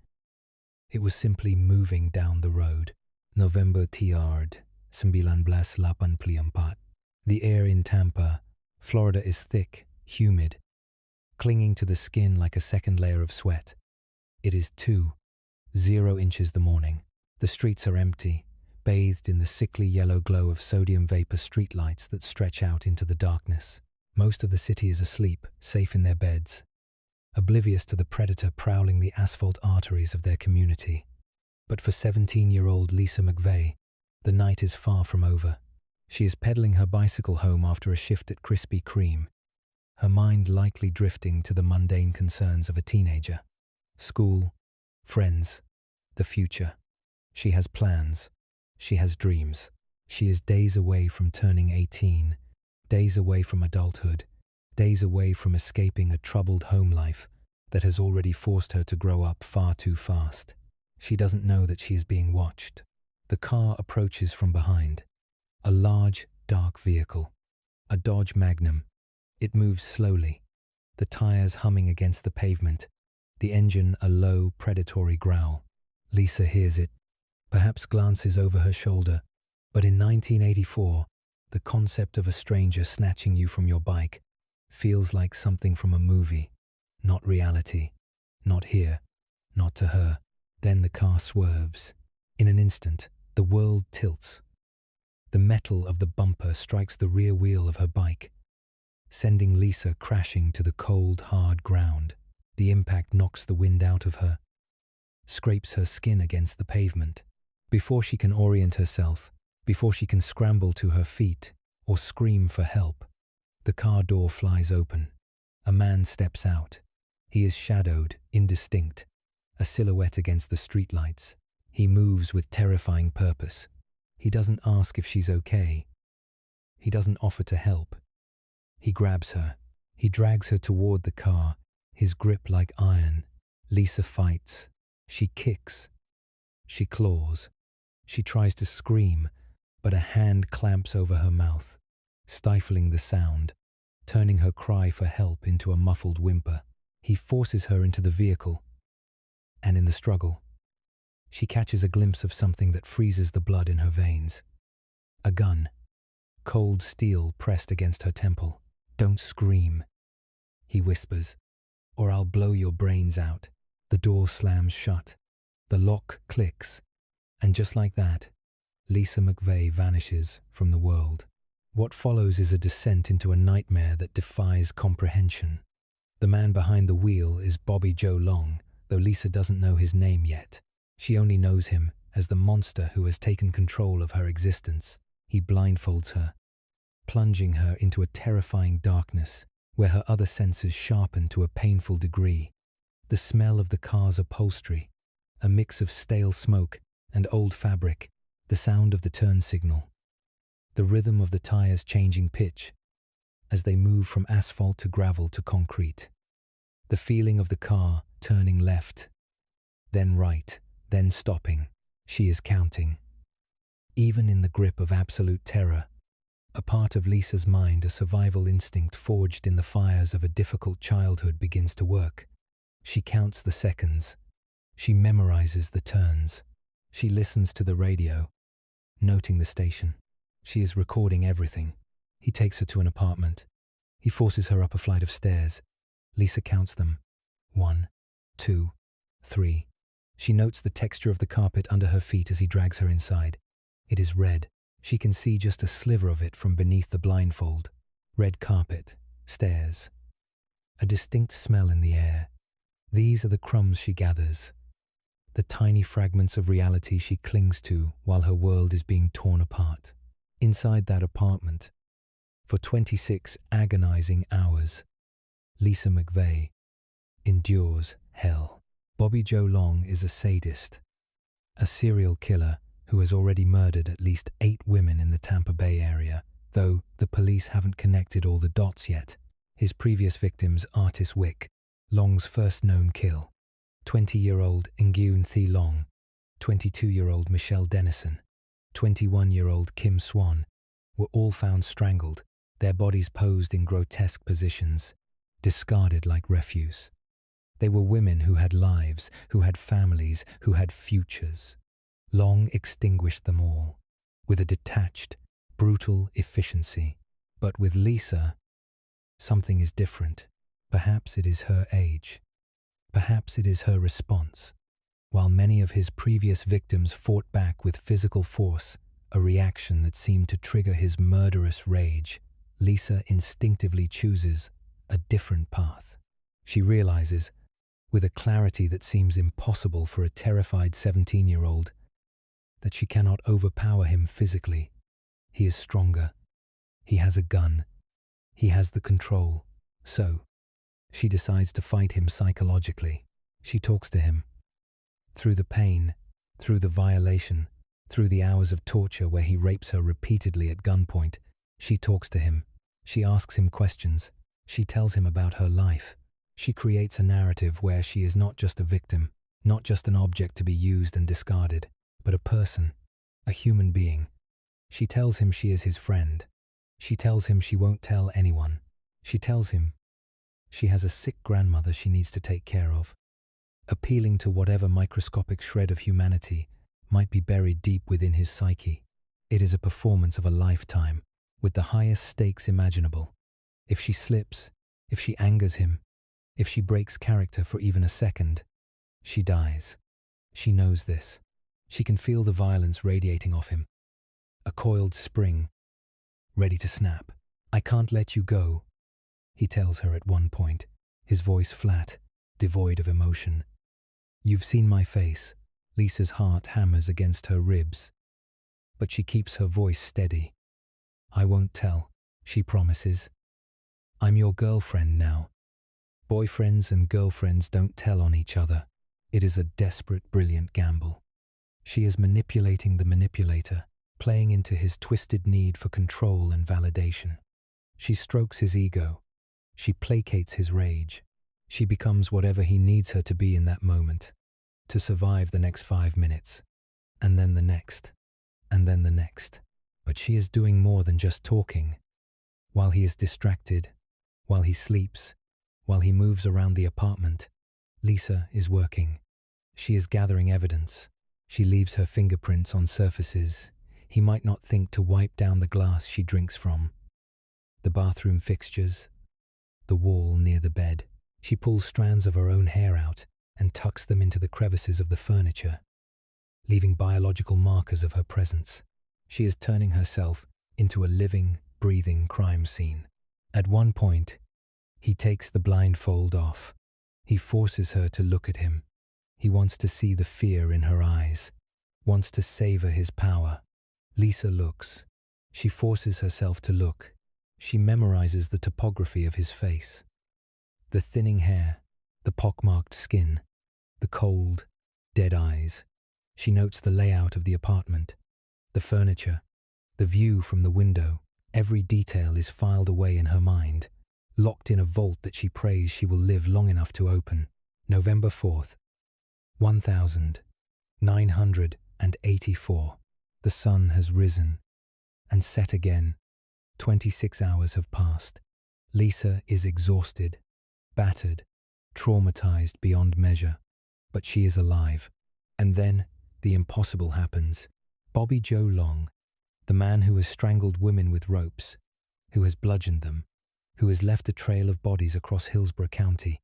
It was simply moving down the road. November tiard, 1984. The air in Tampa, Florida is thick, humid, clinging to the skin like a second layer of sweat. It is 2:00 inches the morning. The streets are empty, bathed in the sickly yellow glow of sodium vapor streetlights that stretch out into the darkness. Most of the city is asleep, safe in their beds, oblivious to the predator prowling the asphalt arteries of their community. But for 17-year-old Lisa McVeigh, the night is far from over. She is pedaling her bicycle home after a shift at Krispy Kreme, her mind lightly drifting to the mundane concerns of a teenager. School, friends, the future. She has plans. She has dreams. She is days away from turning 18, days away from adulthood, days away from escaping a troubled home life that has already forced her to grow up far too fast. She doesn't know that she is being watched. The car approaches from behind. A large, dark vehicle. A Dodge Magnum. It moves slowly, the tires humming against the pavement, the engine a low, predatory growl. Lisa hears it, perhaps glances over her shoulder, but in 1984, the concept of a stranger snatching you from your bike feels like something from a movie, not reality, not here, not to her. Then the car swerves. In an instant, the world tilts. The metal of the bumper strikes the rear wheel of her bike, sending Lisa crashing to the cold, hard ground. The impact knocks the wind out of her, scrapes her skin against the pavement. Before she can orient herself, before she can scramble to her feet or scream for help, the car door flies open. A man steps out. He is shadowed, indistinct, a silhouette against the streetlights. He moves with terrifying purpose. He doesn't ask if she's okay. He doesn't offer to help. He grabs her. He drags her toward the car, his grip like iron. Lisa fights. She kicks. She claws. She tries to scream, but a hand clamps over her mouth, stifling the sound, turning her cry for help into a muffled whimper. He forces her into the vehicle, and in the struggle, she catches a glimpse of something that freezes the blood in her veins. A gun, cold steel pressed against her temple. "Don't scream," he whispers, "or I'll blow your brains out." The door slams shut. The lock clicks. And just like that, Lisa McVey vanishes from the world. What follows is a descent into a nightmare that defies comprehension. The man behind the wheel is Bobby Joe Long, though Lisa doesn't know his name yet. She only knows him as the monster who has taken control of her existence. He blindfolds her, plunging her into a terrifying darkness where her other senses sharpen to a painful degree. The smell of the car's upholstery, a mix of stale smoke and old fabric, the sound of the turn signal, the rhythm of the tires changing pitch as they move from asphalt to gravel to concrete, the feeling of the car turning left, then right, then stopping. She is counting. Even in the grip of absolute terror, a part of Lisa's mind, a survival instinct forged in the fires of a difficult childhood, begins to work. She counts the seconds. She memorizes the turns. She listens to the radio, noting the station. She is recording everything. He takes her to an apartment. He forces her up a flight of stairs. Lisa counts them. 1, 2, 3. She notes the texture of the carpet under her feet as he drags her inside. It is red. She can see just a sliver of it from beneath the blindfold. Red carpet, stairs. A distinct smell in the air. These are the crumbs she gathers, the tiny fragments of reality she clings to while her world is being torn apart. Inside that apartment, for 26 agonizing hours, Lisa McVey endures hell. Bobby Joe Long is a sadist, a serial killer who has already murdered at least 8 women in the Tampa Bay area, though the police haven't connected all the dots yet. His previous victims, Artis Wick, Long's first known kill, 20-year-old Nguyen Thi Long, 22-year-old Michelle Dennison, 21-year-old Kim Swan, were all found strangled, their bodies posed in grotesque positions, discarded like refuse. They were women who had lives, who had families, who had futures. Long extinguished them all, with a detached, brutal efficiency. But with Lisa, something is different. Perhaps it is her age. Perhaps it is her response. While many of his previous victims fought back with physical force, a reaction that seemed to trigger his murderous rage, Lisa instinctively chooses a different path. She realizes, with a clarity that seems impossible for a terrified 17-year-old, that she cannot overpower him physically. He is stronger. He has a gun. He has the control. So, she decides to fight him psychologically. She talks to him. Through the pain, through the violation, through the hours of torture where he rapes her repeatedly at gunpoint, she talks to him. She asks him questions. She tells him about her life. She creates a narrative where she is not just a victim, not just an object to be used and discarded, but a person, a human being. She tells him she is his friend. She tells him she won't tell anyone. She tells him she has a sick grandmother she needs to take care of, appealing to whatever microscopic shred of humanity might be buried deep within his psyche. It is a performance of a lifetime, with the highest stakes imaginable. If she slips, if she angers him, if she breaks character for even a second, she dies. She knows this. She can feel the violence radiating off him. A coiled spring, ready to snap. "I can't let you go," he tells her at one point, his voice flat, devoid of emotion. "You've seen my face." Lisa's heart hammers against her ribs, but she keeps her voice steady. "I won't tell," she promises. "I'm your girlfriend now." Boyfriends and girlfriends don't tell on each other. It is a desperate, brilliant gamble. She is manipulating the manipulator, playing into his twisted need for control and validation. She strokes his ego. She placates his rage. She becomes whatever he needs her to be in that moment, to survive the next 5 minutes, and then the next, and then the next. But she is doing more than just talking. While he is distracted, while he sleeps, while he moves around the apartment, Lisa is working. She is gathering evidence. She leaves her fingerprints on surfaces he might not think to wipe down the glass she drinks from, the bathroom fixtures, the wall near the bed. She pulls strands of her own hair out and tucks them into the crevices of the furniture, leaving biological markers of her presence. She is turning herself into a living, breathing crime scene. At one point, he takes the blindfold off. He forces her to look at him. He wants to see the fear in her eyes, wants to savor his power. Lisa looks. She forces herself to look. She memorizes the topography of his face. The thinning hair, the pockmarked skin, the cold, dead eyes. She notes the layout of the apartment, the furniture, the view from the window. Every detail is filed away in her mind, locked in a vault that she prays she will live long enough to open. November 4th, 1984. The sun has risen and set again. 26 hours have passed. Lisa is exhausted, battered, traumatized beyond measure, but she is alive. And then the impossible happens. Bobby Joe Long, the man who has strangled women with ropes, who has bludgeoned them, who has left a trail of bodies across Hillsborough County,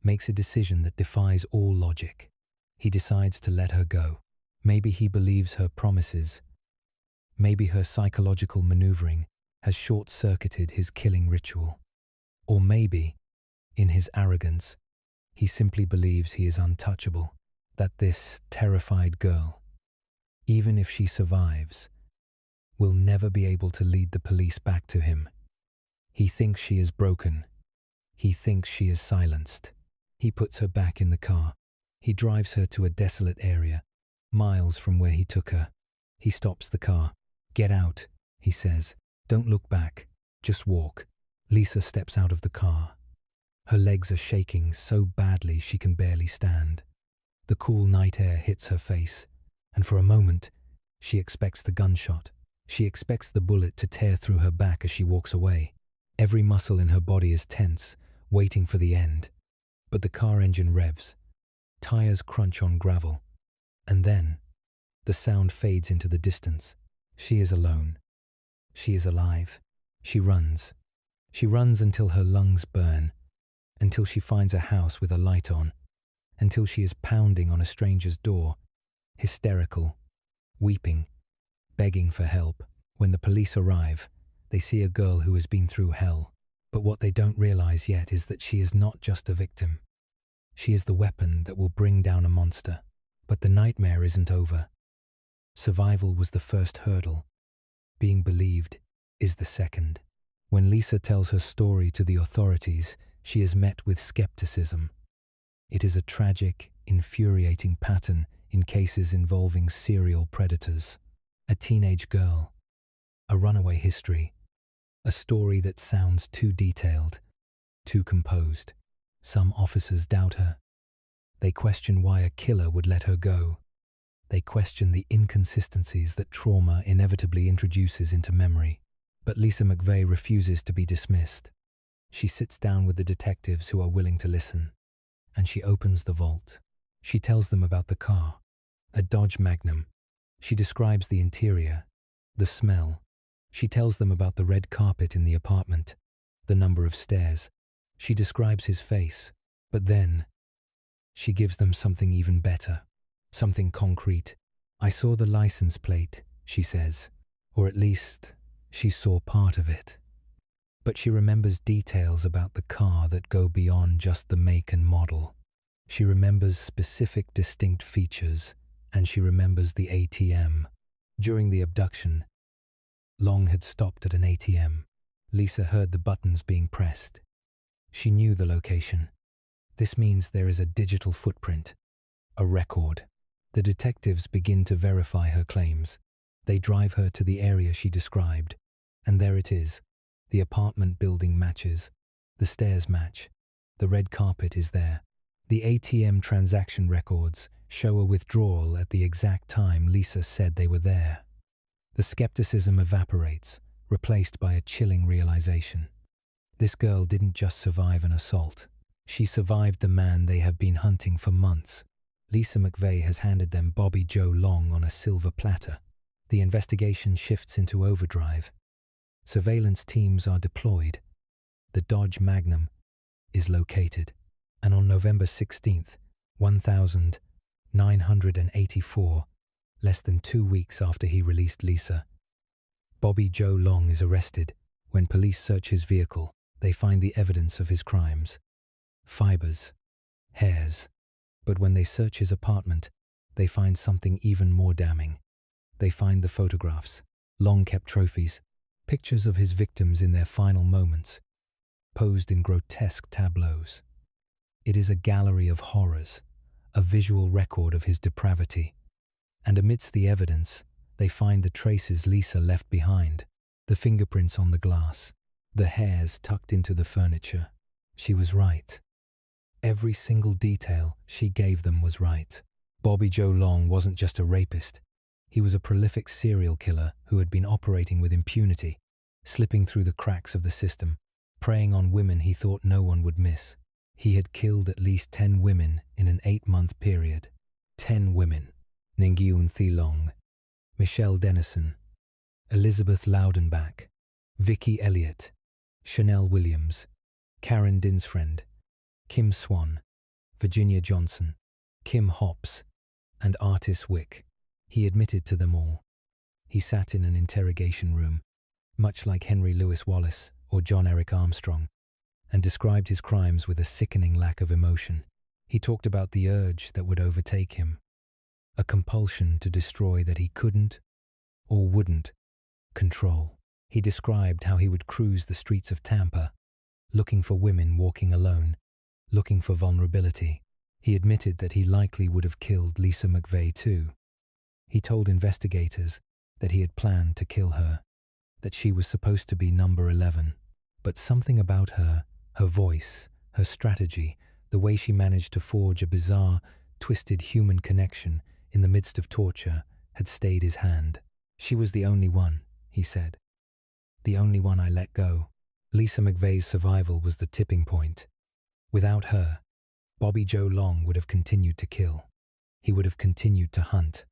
makes a decision that defies all logic. He decides to let her go. Maybe he believes her promises. Maybe her psychological maneuvering has short-circuited his killing ritual. Or maybe, in his arrogance, he simply believes he is untouchable, that this terrified girl, even if she survives, will never be able to lead the police back to him. He thinks she is broken. He thinks she is silenced. He puts her back in the car. He drives her to a desolate area, miles from where he took her. He stops the car. "Get out," he says. "Don't look back. Just walk." Lisa steps out of the car. Her legs are shaking so badly she can barely stand. The cool night air hits her face, and for a moment, she expects the gunshot. She expects the bullet to tear through her back as she walks away. Every muscle in her body is tense, waiting for the end. But the car engine revs. Tires crunch on gravel. And then, the sound fades into the distance. She is alone. She is alive. She runs. She runs until her lungs burn, until she finds a house with a light on, until she is pounding on a stranger's door, hysterical, weeping, begging for help. When the police arrive, they see a girl who has been through hell. But what they don't realize yet is that she is not just a victim. She is the weapon that will bring down a monster. But the nightmare isn't over. Survival was the first hurdle. Being believed is the second. When Lisa tells her story to the authorities, she is met with skepticism. It is a tragic, infuriating pattern in cases involving serial predators. A teenage girl, a runaway history, a story that sounds too detailed, too composed. Some officers doubt her. They question why a killer would let her go. They question the inconsistencies that trauma inevitably introduces into memory. But Lisa McVeigh refuses to be dismissed. She sits down with the detectives who are willing to listen, and she opens the vault. She tells them about the car, a Dodge Magnum. She describes the interior, the smell. She tells them about the red carpet in the apartment, the number of stairs. She describes his face, but then she gives them something even better, something concrete. "I saw the license plate," she says, or at least she saw part of it. But she remembers details about the car that go beyond just the make and model. She remembers specific distinct features, and she remembers the ATM. During the abduction, Long had stopped at an ATM. Lisa heard the buttons being pressed. She knew the location. This means there is a digital footprint, a record. The detectives begin to verify her claims. They drive her to the area she described, and there it is. The apartment building matches. The stairs match. The red carpet is there. The ATM transaction records show a withdrawal at the exact time Lisa said they were there. The skepticism evaporates, replaced by a chilling realization. This girl didn't just survive an assault. She survived the man they have been hunting for months. Lisa McVeigh has handed them Bobby Joe Long on a silver platter. The investigation shifts into overdrive. Surveillance teams are deployed. The Dodge Magnum is located. And on November 16th, 1984, less than 2 weeks after he released Lisa, Bobby Joe Long is arrested. When police search his vehicle, they find the evidence of his crimes. Fibers, hairs. But when they search his apartment, they find something even more damning. They find the photographs, long-kept trophies, pictures of his victims in their final moments, posed in grotesque tableaus. It is a gallery of horrors, a visual record of his depravity. And amidst the evidence, they find the traces Lisa left behind, the fingerprints on the glass, the hairs tucked into the furniture. She was right. Every single detail she gave them was right. Bobby Joe Long wasn't just a rapist. He was a prolific serial killer who had been operating with impunity, slipping through the cracks of the system, preying on women he thought no one would miss. He had killed at least 10 women in an 8-month period. 10 women. Nguyen Thi Long, Michelle Dennison, Elizabeth Loudenbach, Vicky Elliott, Chanel Williams, Karen Dinsfriend, Kim Swan, Virginia Johnson, Kim Hops, and Artis Wick. He admitted to them all. He sat in an interrogation room, much like Henry Louis Wallace or John Eric Armstrong, and described his crimes with a sickening lack of emotion. He talked about the urge that would overtake him, a compulsion to destroy that he couldn't or wouldn't control. He described how he would cruise the streets of Tampa, looking for women walking alone, looking for vulnerability. He admitted that he likely would have killed Lisa McVeigh too. He told investigators that he had planned to kill her, that she was supposed to be number 11. But something about her voice, her strategy, the way she managed to forge a bizarre, twisted human connection in the midst of torture, had stayed his hand. She was the only one, he said. The only one I let go. Lisa McVeigh's survival was the tipping point. Without her, Bobby Joe Long would have continued to kill. He would have continued to hunt.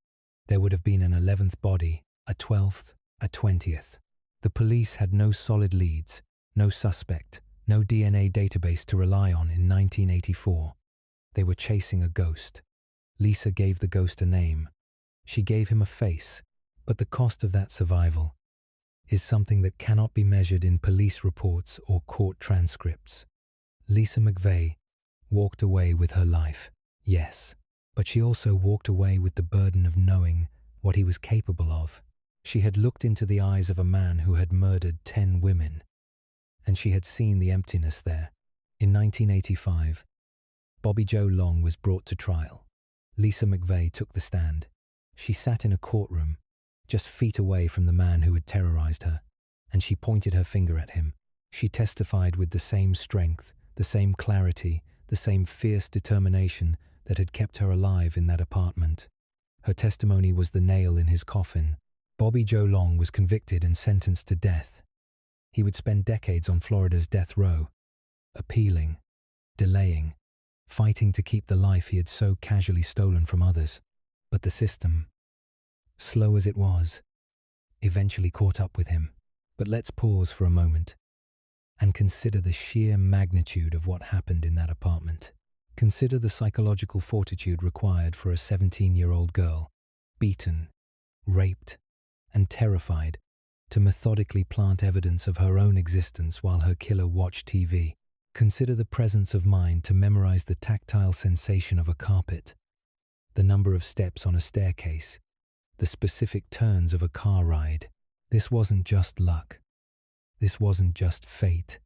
There would have been an 11th body, a 12th, a 20th. The police had no solid leads, no suspect, no DNA database to rely on in 1984. They were chasing a ghost. Lisa gave the ghost a name. She gave him a face, but the cost of that survival is something that cannot be measured in police reports or court transcripts. Lisa McVeigh walked away with her life, yes, but she also walked away with the burden of knowing what he was capable of. She had looked into the eyes of a man who had murdered 10 women, and she had seen the emptiness there. In 1985, Bobby Joe Long was brought to trial. Lisa McVeigh took the stand. She sat in a courtroom, just feet away from the man who had terrorized her, and she pointed her finger at him. She testified with the same strength, the same clarity, the same fierce determination that had kept her alive in that apartment. Her testimony was the nail in his coffin. Bobby Joe Long was convicted and sentenced to death. He would spend decades on Florida's death row, appealing, delaying, fighting to keep the life he had so casually stolen from others. But the system, slow as it was, eventually caught up with him. But let's pause for a moment and consider the sheer magnitude of what happened in that apartment. Consider the psychological fortitude required for a 17-year-old girl, beaten, raped, and terrified, to methodically plant evidence of her own existence while her killer watched TV. Consider the presence of mind to memorize the tactile sensation of a carpet, the number of steps on a staircase, the specific turns of a car ride. This wasn't just luck. This wasn't just fate.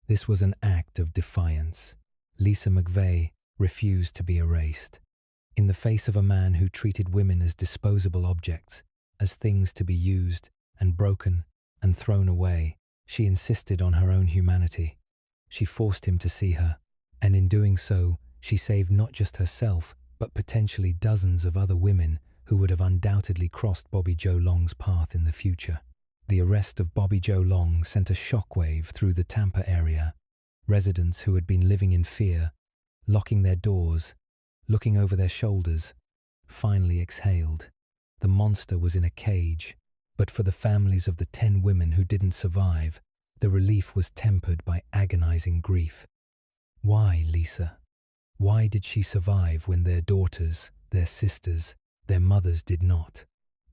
This was an act of defiance. Lisa McVeigh refused to be erased. In the face of a man who treated women as disposable objects, as things to be used and broken and thrown away. She insisted on her own humanity. She forced him to see her, and in doing so, she saved not just herself, but potentially dozens of other women who would have undoubtedly crossed Bobby Joe Long's path in the future. The arrest of Bobby Joe Long sent a shockwave through the Tampa area. Residents who had been living in fear, locking their doors, looking over their shoulders, finally exhaled. The monster was in a cage, but for the families of the 10 women who didn't survive, the relief was tempered by agonizing grief. Why, Lisa? Why did she survive when their daughters, their sisters, their mothers did not?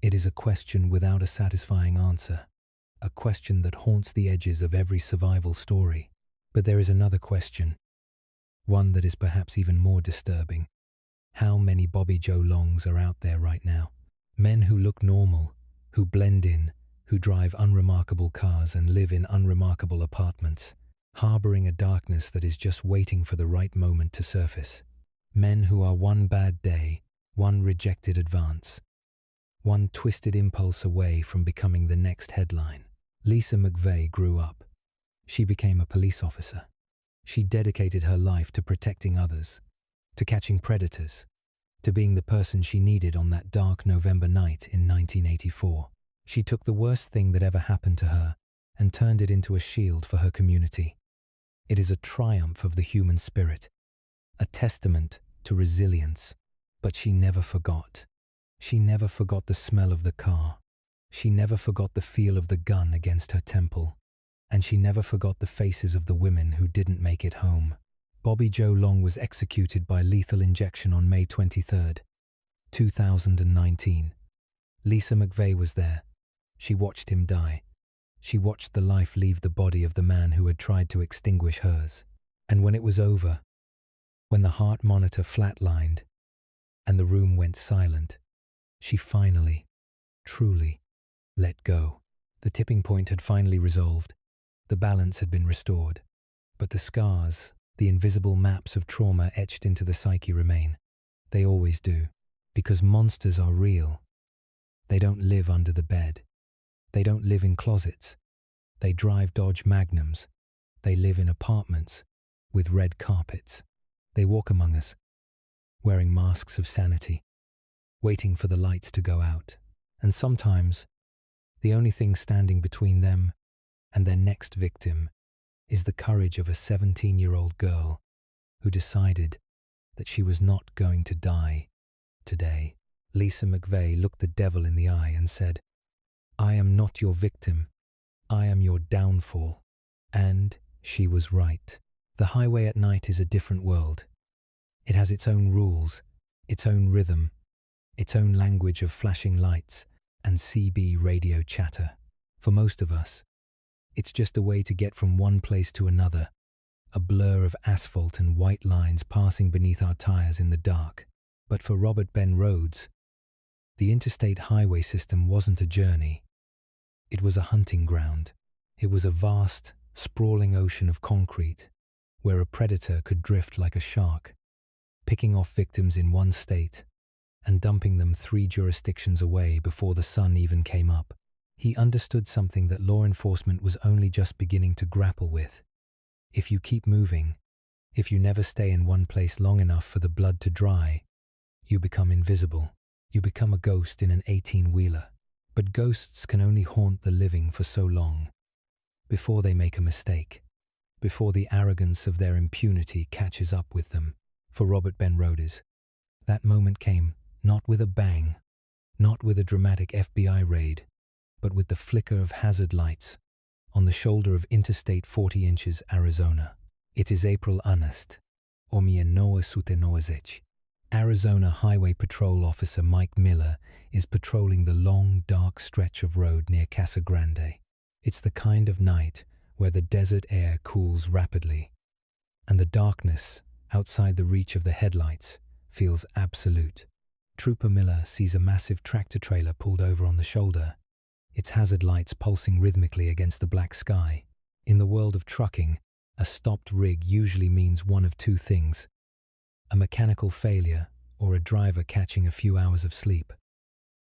It is a question without a satisfying answer, a question that haunts the edges of every survival story. But there is another question, one that is perhaps even more disturbing. How many Bobby Joe Longs are out there right now? Men who look normal, who blend in, who drive unremarkable cars and live in unremarkable apartments, harboring a darkness that is just waiting for the right moment to surface. Men who are one bad day, one rejected advance, one twisted impulse away from becoming the next headline. Lisa McVey grew up. She became a police officer. She dedicated her life to protecting others, to catching predators, to being the person she needed on that dark November night in 1984. She took the worst thing that ever happened to her and turned it into a shield for her community. It is a triumph of the human spirit, a testament to resilience. But she never forgot. She never forgot the smell of the car. She never forgot the feel of the gun against her temple. And she never forgot the faces of the women who didn't make it home. Bobby Joe Long was executed by lethal injection on May 23, 2019. Lisa McVey was there. She watched him die. She watched the life leave the body of the man who had tried to extinguish hers. And when it was over, when the heart monitor flatlined and the room went silent, she finally, truly, let go. The tipping point had finally resolved. The balance had been restored. But the scars, the invisible maps of trauma etched into the psyche remain. They always do. Because monsters are real. They don't live under the bed. They don't live in closets. They drive Dodge Magnums. They live in apartments with red carpets. They walk among us, wearing masks of sanity, waiting for the lights to go out. And sometimes, the only thing standing between them and their next victim is the courage of a 17-year-old girl who decided that she was not going to die today. Lisa McVey looked the devil in the eye and said, "I am not your victim. I am your downfall." And she was right. The highway at night is a different world. It has its own rules, its own rhythm, its own language of flashing lights and CB radio chatter. For most of us, it's just a way to get from one place to another, a blur of asphalt and white lines passing beneath our tires in the dark. But for Robert Ben Rhodes, the interstate highway system wasn't a journey. It was a hunting ground. It was a vast, sprawling ocean of concrete, where a predator could drift like a shark, picking off victims in one state and dumping them 3 jurisdictions away before the sun even came up. He understood something that law enforcement was only just beginning to grapple with. If you keep moving, if you never stay in one place long enough for the blood to dry, you become invisible. You become a ghost in an 18-wheeler. But ghosts can only haunt the living for so long, before they make a mistake, before the arrogance of their impunity catches up with them. For Robert Ben Rhodes, that moment came not with a bang, not with a dramatic FBI raid, but with the flicker of hazard lights on the shoulder of Interstate 40 inches, Arizona. It is April Anast, or Mianoa Sutenoazech. Arizona Highway Patrol Officer Mike Miller is patrolling the long, dark stretch of road near Casa Grande. It's the kind of night where the desert air cools rapidly, and the darkness outside the reach of the headlights feels absolute. Trooper Miller sees a massive tractor-trailer pulled over on the shoulder, its hazard lights pulsing rhythmically against the black sky. In the world of trucking, a stopped rig usually means one of two things: a mechanical failure or a driver catching a few hours of sleep.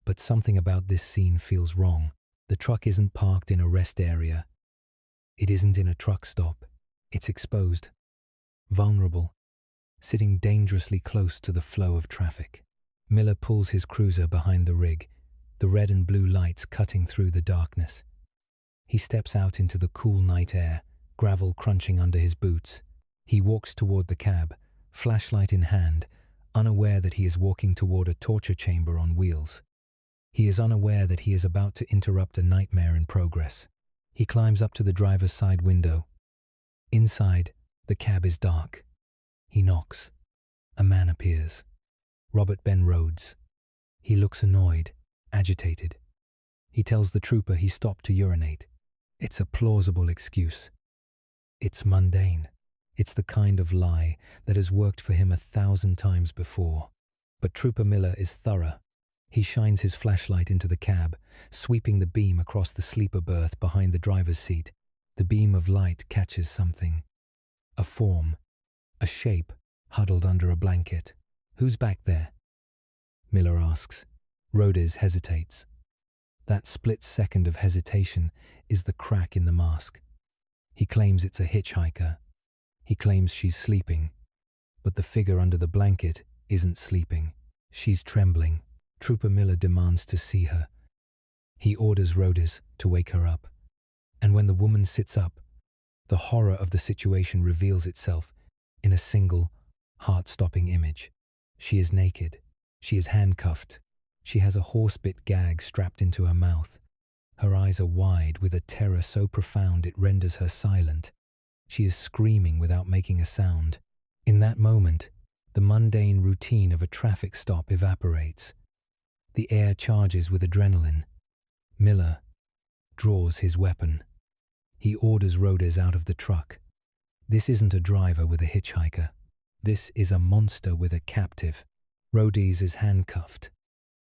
But something about this scene feels wrong. The truck isn't parked in a rest area. It isn't in a truck stop. It's exposed, vulnerable, sitting dangerously close to the flow of traffic. Miller pulls his cruiser behind the rig, the red and blue lights cutting through the darkness. He steps out into the cool night air, gravel crunching under his boots. He walks toward the cab, flashlight in hand, unaware that he is walking toward a torture chamber on wheels. He is unaware that he is about to interrupt a nightmare in progress. He climbs up to the driver's side window. Inside, the cab is dark. He knocks. A man appears. Robert Ben Rhodes. He looks annoyed, agitated. He tells the trooper he stopped to urinate. It's a plausible excuse. It's mundane. It's the kind of lie that has worked for him 1,000 times before. But Trooper Miller is thorough. He shines his flashlight into the cab, sweeping the beam across the sleeper berth behind the driver's seat. The beam of light catches something. A form. A shape, huddled under a blanket. "Who's back there?" Miller asks. Rhodes hesitates. That split second of hesitation is the crack in the mask. He claims it's a hitchhiker. He claims she's sleeping. But the figure under the blanket isn't sleeping. She's trembling. Trooper Miller demands to see her. He orders Rhodes to wake her up. And when the woman sits up, the horror of the situation reveals itself in a single, heart-stopping image. She is naked. She is handcuffed. She has a horsebit gag strapped into her mouth. Her eyes are wide with a terror so profound it renders her silent. She is screaming without making a sound. In that moment, the mundane routine of a traffic stop evaporates. The air charges with adrenaline. Miller draws his weapon. He orders Rhodes out of the truck. This isn't a driver with a hitchhiker. This is a monster with a captive. Rhodes is handcuffed.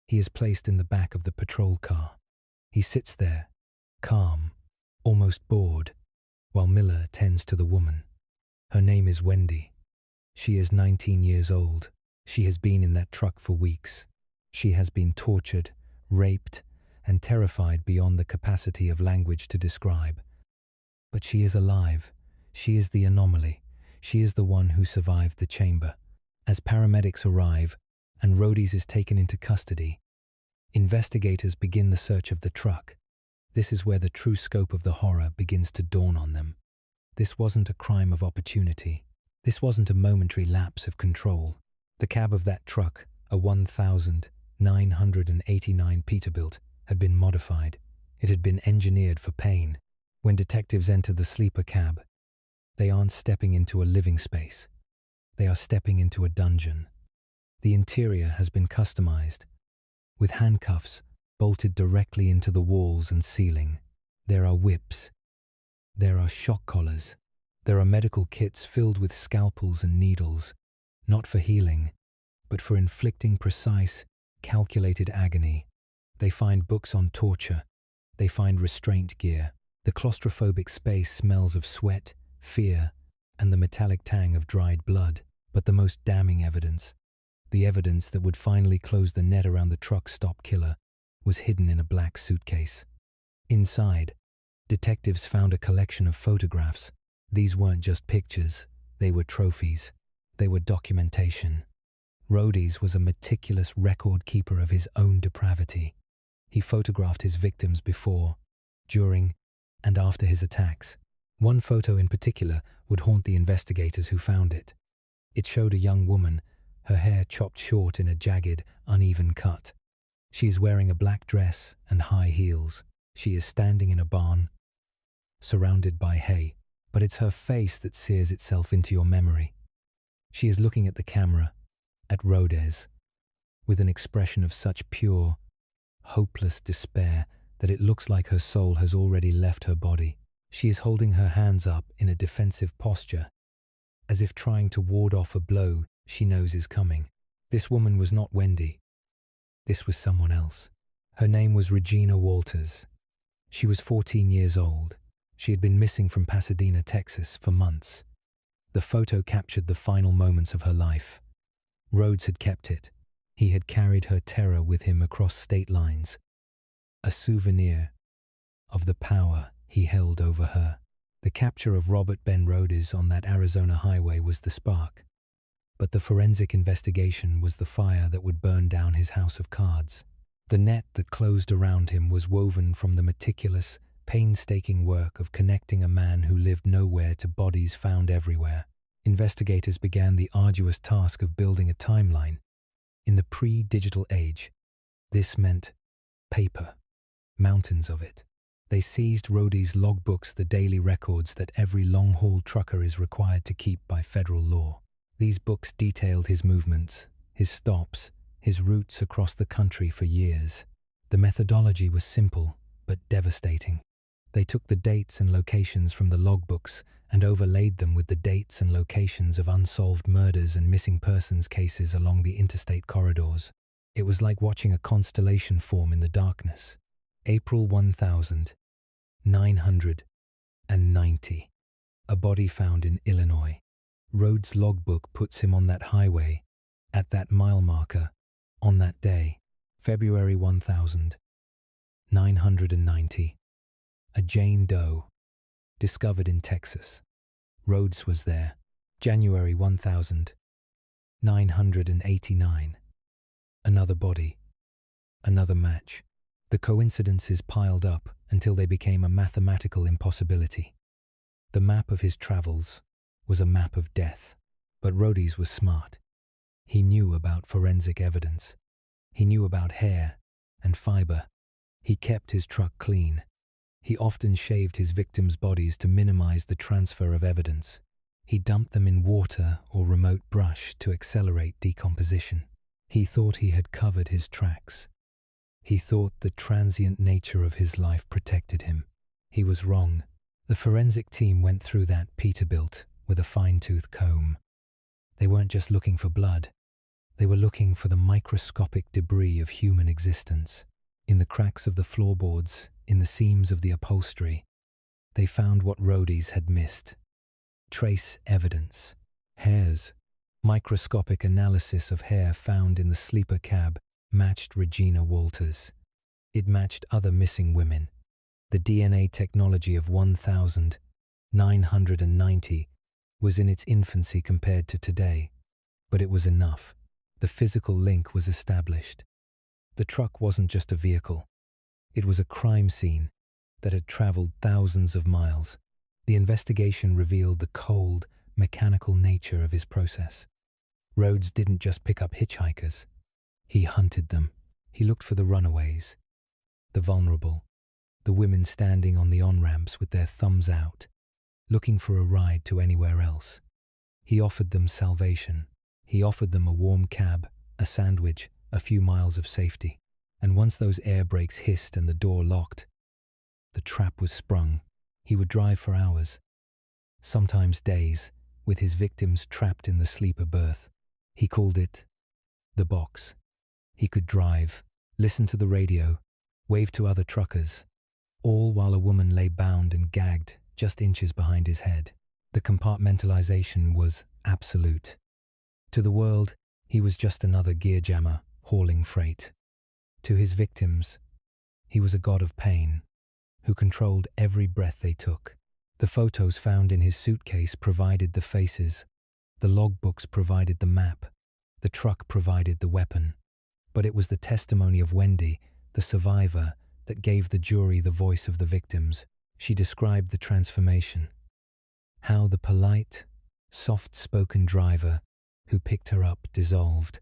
He is placed in the back of the patrol car. He sits there, calm, almost bored, while Miller tends to the woman. Her name is Wendy. She is 19 years old. She has been in that truck for weeks. She has been tortured, raped, and terrified beyond the capacity of language to describe. But she is alive. She is the anomaly. She is the one who survived the chamber. As paramedics arrive and Rhodes is taken into custody, investigators begin the search of the truck. This is where the true scope of the horror begins to dawn on them. This wasn't a crime of opportunity. This wasn't a momentary lapse of control. The cab of that truck, a 1989 Peterbilt, had been modified. It had been engineered for pain. When detectives enter the sleeper cab, they aren't stepping into a living space. They are stepping into a dungeon. The interior has been customized, with handcuffs bolted directly into the walls and ceiling. There are whips. There are shock collars. There are medical kits filled with scalpels and needles, not for healing, but for inflicting precise, calculated agony. They find books on torture. They find restraint gear. The claustrophobic space smells of sweat, fear, and the metallic tang of dried blood. But the most damning evidence, the evidence that would finally close the net around the truck stop killer, was hidden in a black suitcase. Inside, detectives found a collection of photographs. These weren't just pictures, they were trophies. They were documentation. Rhodes was a meticulous record keeper of his own depravity. He photographed his victims before, during, and after his attacks. One photo in particular would haunt the investigators who found it. It showed a young woman, her hair chopped short in a jagged, uneven cut. She is wearing a black dress and high heels. She is standing in a barn, surrounded by hay, but it's her face that sears itself into your memory. She is looking at the camera, at Rhodes, with an expression of such pure, hopeless despair that it looks like her soul has already left her body. She is holding her hands up in a defensive posture, as if trying to ward off a blow she knows is coming. This woman was not Wendy. This was someone else. Her name was Regina Walters. She was 14 years old. She had been missing from Pasadena, Texas, for months. The photo captured the final moments of her life. Rhodes had kept it. He had carried her terror with him across state lines, a souvenir of the power he held over her. The capture of Robert Ben Rhodes on that Arizona highway was the spark, but the forensic investigation was the fire that would burn down his house of cards. The net that closed around him was woven from the meticulous, painstaking work of connecting a man who lived nowhere to bodies found everywhere. Investigators began the arduous task of building a timeline. In the pre-digital age, this meant paper, mountains of it. They seized Rhodes' logbooks, the daily records that every long-haul trucker is required to keep by federal law. These books detailed his movements, his stops, his routes across the country for years. The methodology was simple but devastating. They took the dates and locations from the logbooks and overlaid them with the dates and locations of unsolved murders and missing persons cases along the interstate corridors. It was like watching a constellation form in the darkness. April 1990. A body found in Illinois. Rhodes' logbook puts him on that highway, at that mile marker, on that day, February 1990. A Jane Doe, discovered in Texas. Rhodes was there, January 1989. Another body, another match. The coincidences piled up until they became a mathematical impossibility. The map of his travels was a map of death, but Rhodes was smart. He knew about forensic evidence. He knew about hair and fiber. He kept his truck clean. He often shaved his victims' bodies to minimize the transfer of evidence. He dumped them in water or remote brush to accelerate decomposition. He thought he had covered his tracks. He thought the transient nature of his life protected him. He was wrong. The forensic team went through that Peterbilt with a fine-tooth comb. They weren't just looking for blood. They were looking for the microscopic debris of human existence. In the cracks of the floorboards, in the seams of the upholstery, they found what Rhodes had missed. Trace evidence. Hairs. Microscopic analysis of hair found in the sleeper cab matched Regina Walters. It matched other missing women. The DNA technology of 1990 was in its infancy compared to today, but it was enough. The physical link was established. The truck wasn't just a vehicle. It was a crime scene that had traveled thousands of miles. The investigation revealed the cold, mechanical nature of his process. Rhodes didn't just pick up hitchhikers. He hunted them. He looked for the runaways, the vulnerable, the women standing on the on-ramps with their thumbs out, looking for a ride to anywhere else. He offered them salvation. He offered them a warm cab, a sandwich, a few miles of safety. And once those air brakes hissed and the door locked, the trap was sprung. He would drive for hours, sometimes days, with his victims trapped in the sleeper berth. He called it the box. He could drive, listen to the radio, wave to other truckers, all while a woman lay bound and gagged just inches behind his head. The compartmentalization was absolute. To the world, he was just another gear jammer hauling freight. To his victims, he was a god of pain who controlled every breath they took. The photos found in his suitcase provided the faces. The logbooks provided the map. The truck provided the weapon. But it was the testimony of Wendy, the survivor, that gave the jury the voice of the victims. She described the transformation. How the polite, soft-spoken driver who picked her up dissolved,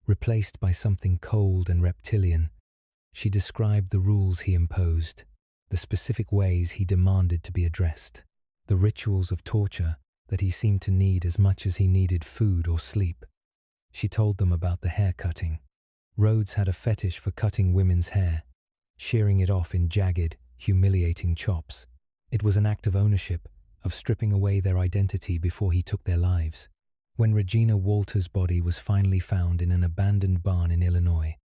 replaced by something cold and reptilian. She described the rules he imposed, the specific ways he demanded to be addressed, the rituals of torture that he seemed to need as much as he needed food or sleep. She told them about the hair cutting. Rhodes had a fetish for cutting women's hair, shearing it off in jagged, humiliating chops. It was an act of ownership, of stripping away their identity before he took their lives. When Regina Walters' body was finally found in an abandoned barn in Illinois,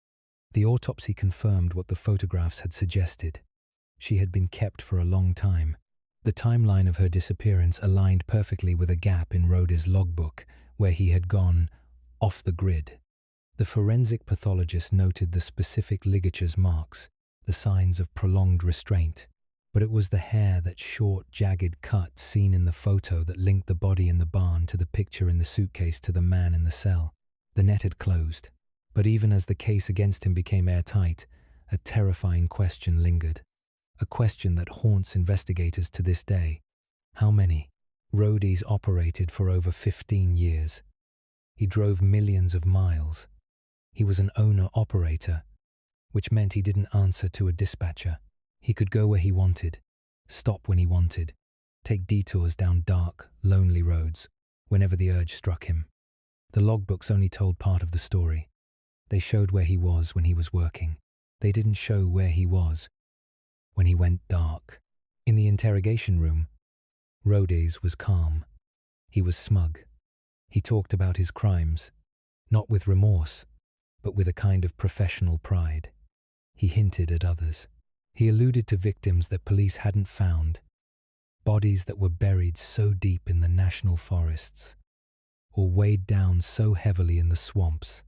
the autopsy confirmed what the photographs had suggested. She had been kept for a long time. The timeline of her disappearance aligned perfectly with a gap in Rhodes' logbook where he had gone off the grid. The forensic pathologist noted the specific ligatures marks, the signs of prolonged restraint, but it was the hair, that short, jagged cut seen in the photo, that linked the body in the barn to the picture in the suitcase to the man in the cell. The net had closed, but even as the case against him became airtight, a terrifying question lingered. A question that haunts investigators to this day. How many? Rhodes operated for over 15 years. He drove millions of miles. He was an owner-operator, which meant he didn't answer to a dispatcher. He could go where he wanted, stop when he wanted, take detours down dark, lonely roads, whenever the urge struck him. The logbooks only told part of the story. They showed where he was when he was working. They didn't show where he was when he went dark. In the interrogation room, Rhodes was calm. He was smug. He talked about his crimes, not with remorse, but with a kind of professional pride. He hinted at others. He alluded to victims that police hadn't found, bodies that were buried so deep in the national forests, or weighed down so heavily in the swamps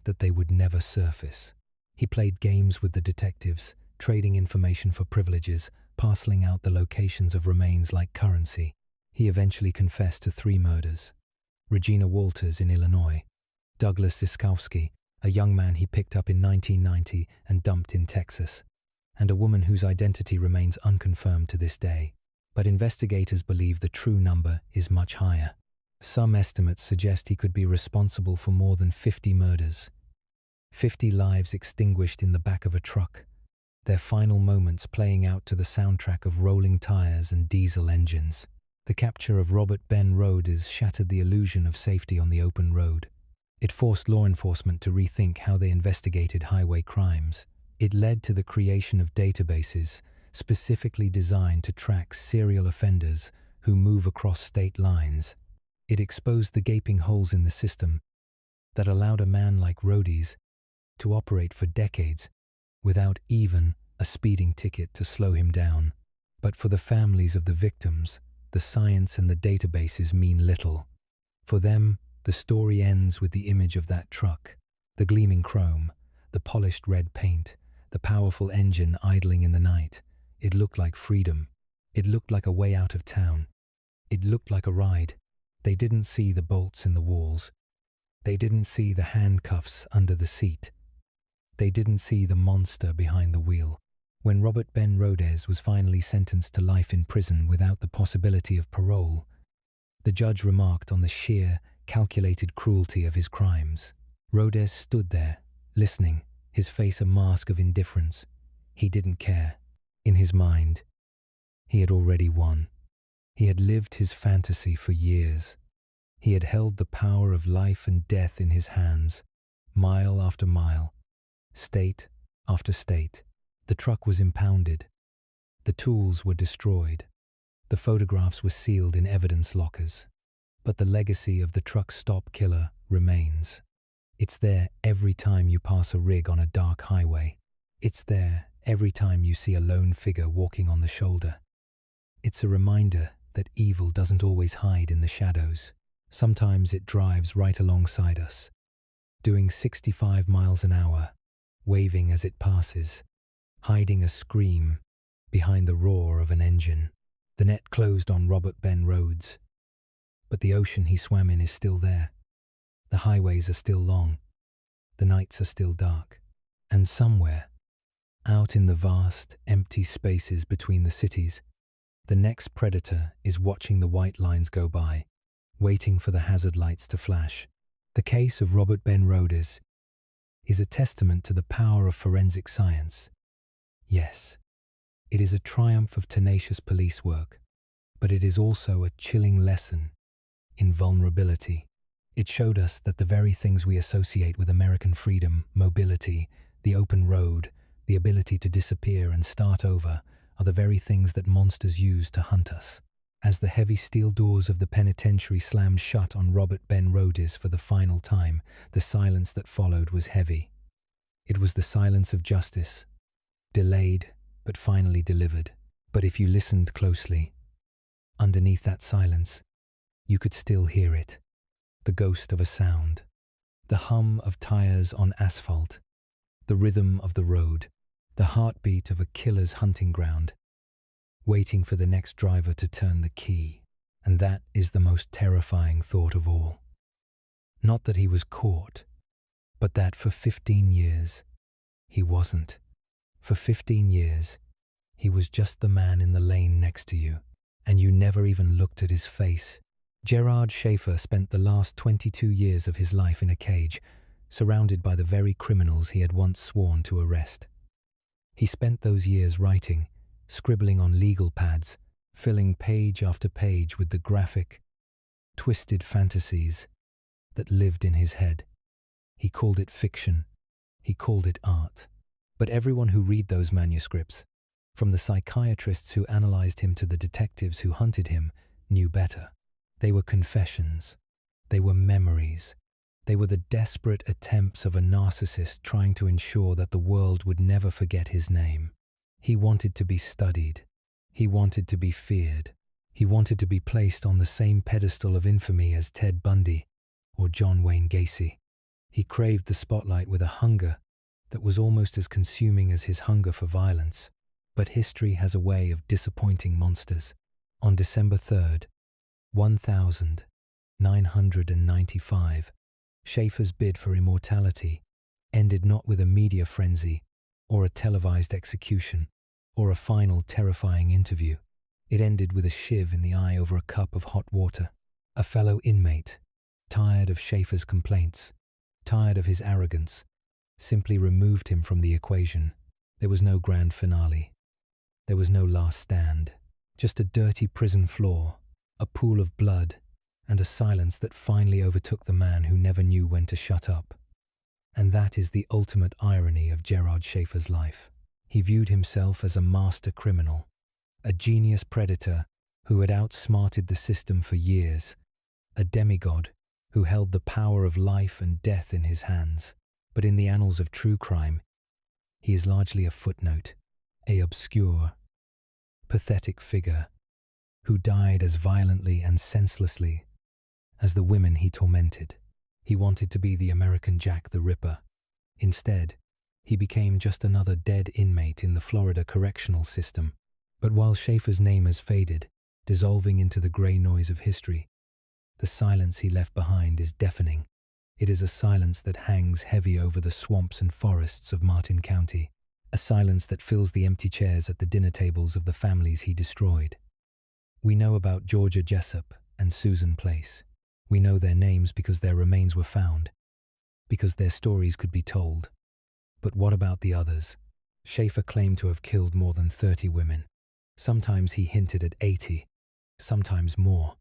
that they would never surface. He played games with the detectives, trading information for privileges, parceling out the locations of remains like currency. He eventually confessed to 3 murders. Regina Walters in Illinois, Douglas Ziskowski, a young man he picked up in 1990 and dumped in Texas, and a woman whose identity remains unconfirmed to this day. But investigators believe the true number is much higher. Some estimates suggest he could be responsible for more than 50 murders. 50 lives extinguished in the back of a truck, their final moments playing out to the soundtrack of rolling tires and diesel engines. The capture of Robert Ben Rhodes shattered the illusion of safety on the open road. It forced law enforcement to rethink how they investigated highway crimes. It led to the creation of databases specifically designed to track serial offenders who move across state lines. It exposed the gaping holes in the system that allowed a man like Rhodes to operate for decades without even a speeding ticket to slow him down. But for the families of the victims, the science and the databases mean little. For them, the story ends with the image of that truck, the gleaming chrome, the polished red paint, the powerful engine idling in the night. It looked like freedom. It looked like a way out of town. It looked like a ride. They didn't see the bolts in the walls. They didn't see the handcuffs under the seat. They didn't see the monster behind the wheel. When Robert Ben Rhodes was finally sentenced to life in prison without the possibility of parole, the judge remarked on the sheer, calculated cruelty of his crimes. Rhodes stood there, listening, his face a mask of indifference. He didn't care. In his mind, he had already won. He had lived his fantasy for years. He had held the power of life and death in his hands, mile after mile, state after state. The truck was impounded. The tools were destroyed. The photographs were sealed in evidence lockers. But the legacy of the truck stop killer remains. It's there every time you pass a rig on a dark highway. It's there every time you see a lone figure walking on the shoulder. It's a reminder that evil doesn't always hide in the shadows. Sometimes it drives right alongside us, doing 65 miles an hour, waving as it passes, hiding a scream behind the roar of an engine. The net closed on Robert Ben Rhodes, but the ocean he swam in is still there. The highways are still long. The nights are still dark. And somewhere, out in the vast, empty spaces between the cities, the next predator is watching the white lines go by, waiting for the hazard lights to flash. The case of Robert Ben Rhodes is a testament to the power of forensic science. Yes, it is a triumph of tenacious police work, but it is also a chilling lesson in vulnerability. It showed us that the very things we associate with American freedom, mobility, the open road, the ability to disappear and start over, are the very things that monsters use to hunt us. As the heavy steel doors of the penitentiary slammed shut on Robert Ben Rhodes for the final time, the silence that followed was heavy. It was the silence of justice, delayed but finally delivered. But if you listened closely, underneath that silence, you could still hear it, the ghost of a sound, The hum of tires on asphalt, the rhythm of the road, the heartbeat of a killer's hunting ground, waiting for the next driver to turn the key. And that is the most terrifying thought of all. Not that he was caught, but that for 15 years, he wasn't. For 15 years, he was just the man in the lane next to you, and you never even looked at his face. Gerard Schaefer spent the last 22 years of his life in a cage, surrounded by the very criminals he had once sworn to arrest. He spent those years writing, scribbling on legal pads, filling page after page with the graphic, twisted fantasies that lived in his head. He called it fiction. He called it art. But everyone who read those manuscripts, from the psychiatrists who analyzed him to the detectives who hunted him, knew better. They were confessions. They were memories. They were the desperate attempts of a narcissist trying to ensure that the world would never forget his name. He wanted to be studied. He wanted to be feared. He wanted to be placed on the same pedestal of infamy as Ted Bundy or John Wayne Gacy. He craved the spotlight with a hunger that was almost as consuming as his hunger for violence. But history has a way of disappointing monsters. On December 3rd, 1995, Schaefer's bid for immortality ended not with a media frenzy or a televised execution or a final terrifying interview. It ended with a shiv in the eye over a cup of hot water. A fellow inmate, tired of Schaefer's complaints, tired of his arrogance, simply removed him from the equation. There was no grand finale. There was no last stand. Just a dirty prison floor, a pool of blood, and a silence that finally overtook the man who never knew when to shut up. And that is the ultimate irony of Gerard Schaefer's life. He viewed himself as a master criminal, a genius predator who had outsmarted the system for years, a demigod who held the power of life and death in his hands. But in the annals of true crime, he is largely a footnote, a obscure, pathetic figure who died as violently and senselessly as the women he tormented. He wanted to be the American Jack the Ripper. Instead, he became just another dead inmate in the Florida correctional system. But while Schaefer's name has faded, dissolving into the grey noise of history, the silence he left behind is deafening. It is a silence that hangs heavy over the swamps and forests of Martin County, a silence that fills the empty chairs at the dinner tables of the families he destroyed. We know about Georgia Jessup and Susan Place. We know their names because their remains were found, because their stories could be told. But what about the others? Schaefer claimed to have killed more than 30 women. Sometimes he hinted at 80, sometimes more.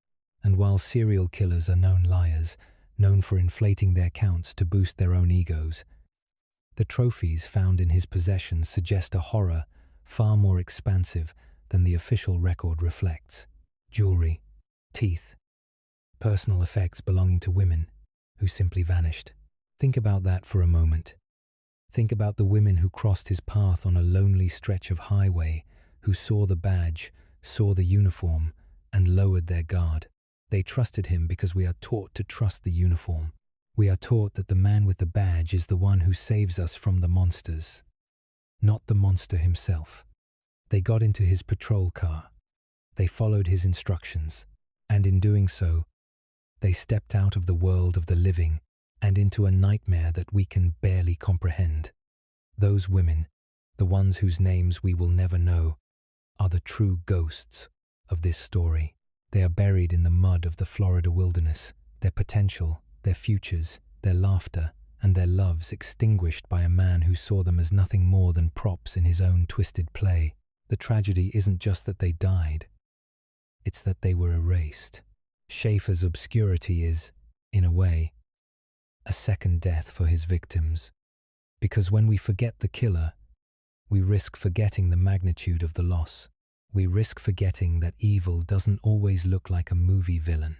And while serial killers are known liars, known for inflating their counts to boost their own egos, the trophies found in his possessions suggest a horror far more expansive than the official record reflects. Jewelry, teeth, personal effects belonging to women who simply vanished. Think about that for a moment. Think about the women who crossed his path on a lonely stretch of highway, who saw the badge, saw the uniform, and lowered their guard. They trusted him because we are taught to trust the uniform. We are taught that the man with the badge is the one who saves us from the monsters, not the monster himself. They got into his patrol car. They followed his instructions, and in doing so, they stepped out of the world of the living and into a nightmare that we can barely comprehend. Those women, the ones whose names we will never know, are the true ghosts of this story. They are buried in the mud of the Florida wilderness, their potential, their futures, their laughter, and their loves extinguished by a man who saw them as nothing more than props in his own twisted play. The tragedy isn't just that they died, it's that they were erased. Schaefer's obscurity is, in a way, a second death for his victims. Because when we forget the killer, we risk forgetting the magnitude of the loss. We risk forgetting that evil doesn't always look like a movie villain.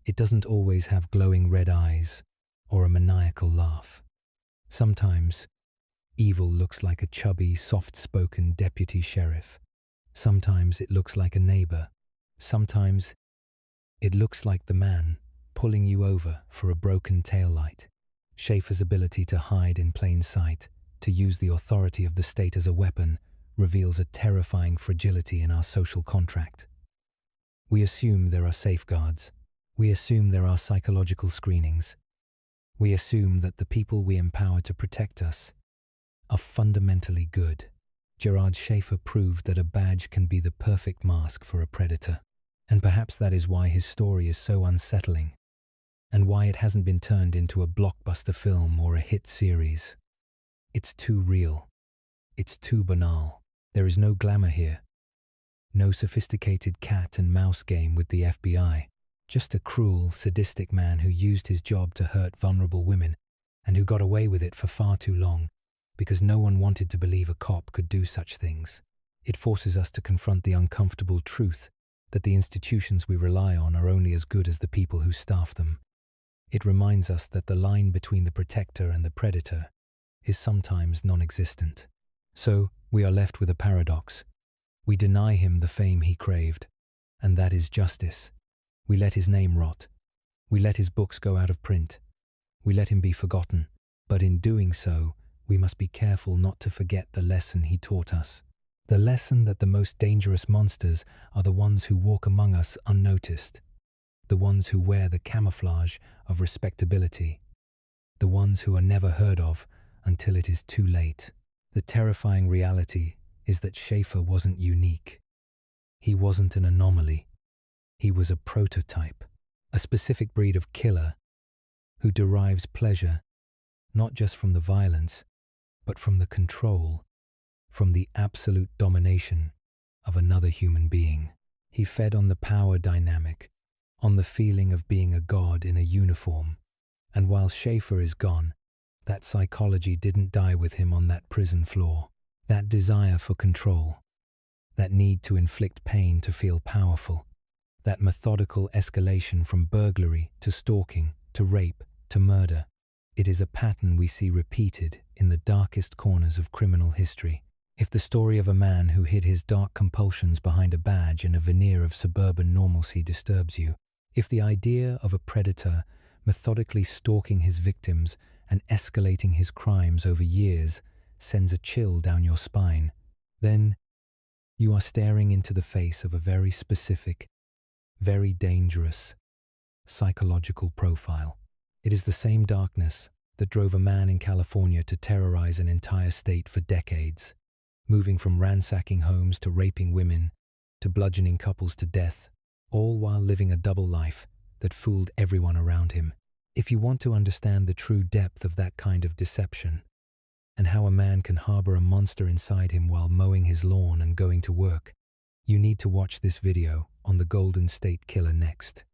It doesn't always have glowing red eyes or a maniacal laugh. Sometimes, evil looks like a chubby, soft-spoken deputy sheriff. Sometimes it looks like a neighbor. Sometimes it looks like the man pulling you over for a broken taillight. Schaefer's ability to hide in plain sight, to use the authority of the state as a weapon, reveals a terrifying fragility in our social contract. We assume there are safeguards. We assume there are psychological screenings. We assume that the people we empower to protect us are fundamentally good. Gerard Schaefer proved that a badge can be the perfect mask for a predator. And perhaps that is why his story is so unsettling, and why it hasn't been turned into a blockbuster film or a hit series. It's too real. It's too banal. There is no glamour here. No sophisticated cat and mouse game with the FBI. Just a cruel, sadistic man who used his job to hurt vulnerable women, and who got away with it for far too long, because no one wanted to believe a cop could do such things. It forces us to confront the uncomfortable truth that the institutions we rely on are only as good as the people who staff them. It reminds us that the line between the protector and the predator is sometimes non-existent. So, we are left with a paradox. We deny him the fame he craved, and that is justice. We let his name rot. We let his books go out of print. We let him be forgotten. But in doing so, we must be careful not to forget the lesson he taught us. The lesson that the most dangerous monsters are the ones who walk among us unnoticed. The ones who wear the camouflage of respectability. The ones who are never heard of until it is too late. The terrifying reality is that Schaefer wasn't unique. He wasn't an anomaly. He was a prototype, a specific breed of killer who derives pleasure not just from the violence, but from the control, from the absolute domination of another human being. He fed on the power dynamic, on the feeling of being a god in a uniform. And while Schaefer is gone, that psychology didn't die with him on that prison floor. That desire for control, that need to inflict pain to feel powerful, that methodical escalation from burglary to stalking to rape to murder, it is a pattern we see repeated in the darkest corners of criminal history. If the story of a man who hid his dark compulsions behind a badge and a veneer of suburban normalcy disturbs you, if the idea of a predator methodically stalking his victims and escalating his crimes over years sends a chill down your spine, then you are staring into the face of a very specific, very dangerous psychological profile. It is the same darkness that drove a man in California to terrorize an entire state for decades, moving from ransacking homes to raping women to bludgeoning couples to death, all while living a double life that fooled everyone around him. If you want to understand the true depth of that kind of deception, and how a man can harbor a monster inside him while mowing his lawn and going to work, you need to watch this video on the Golden State Killer next.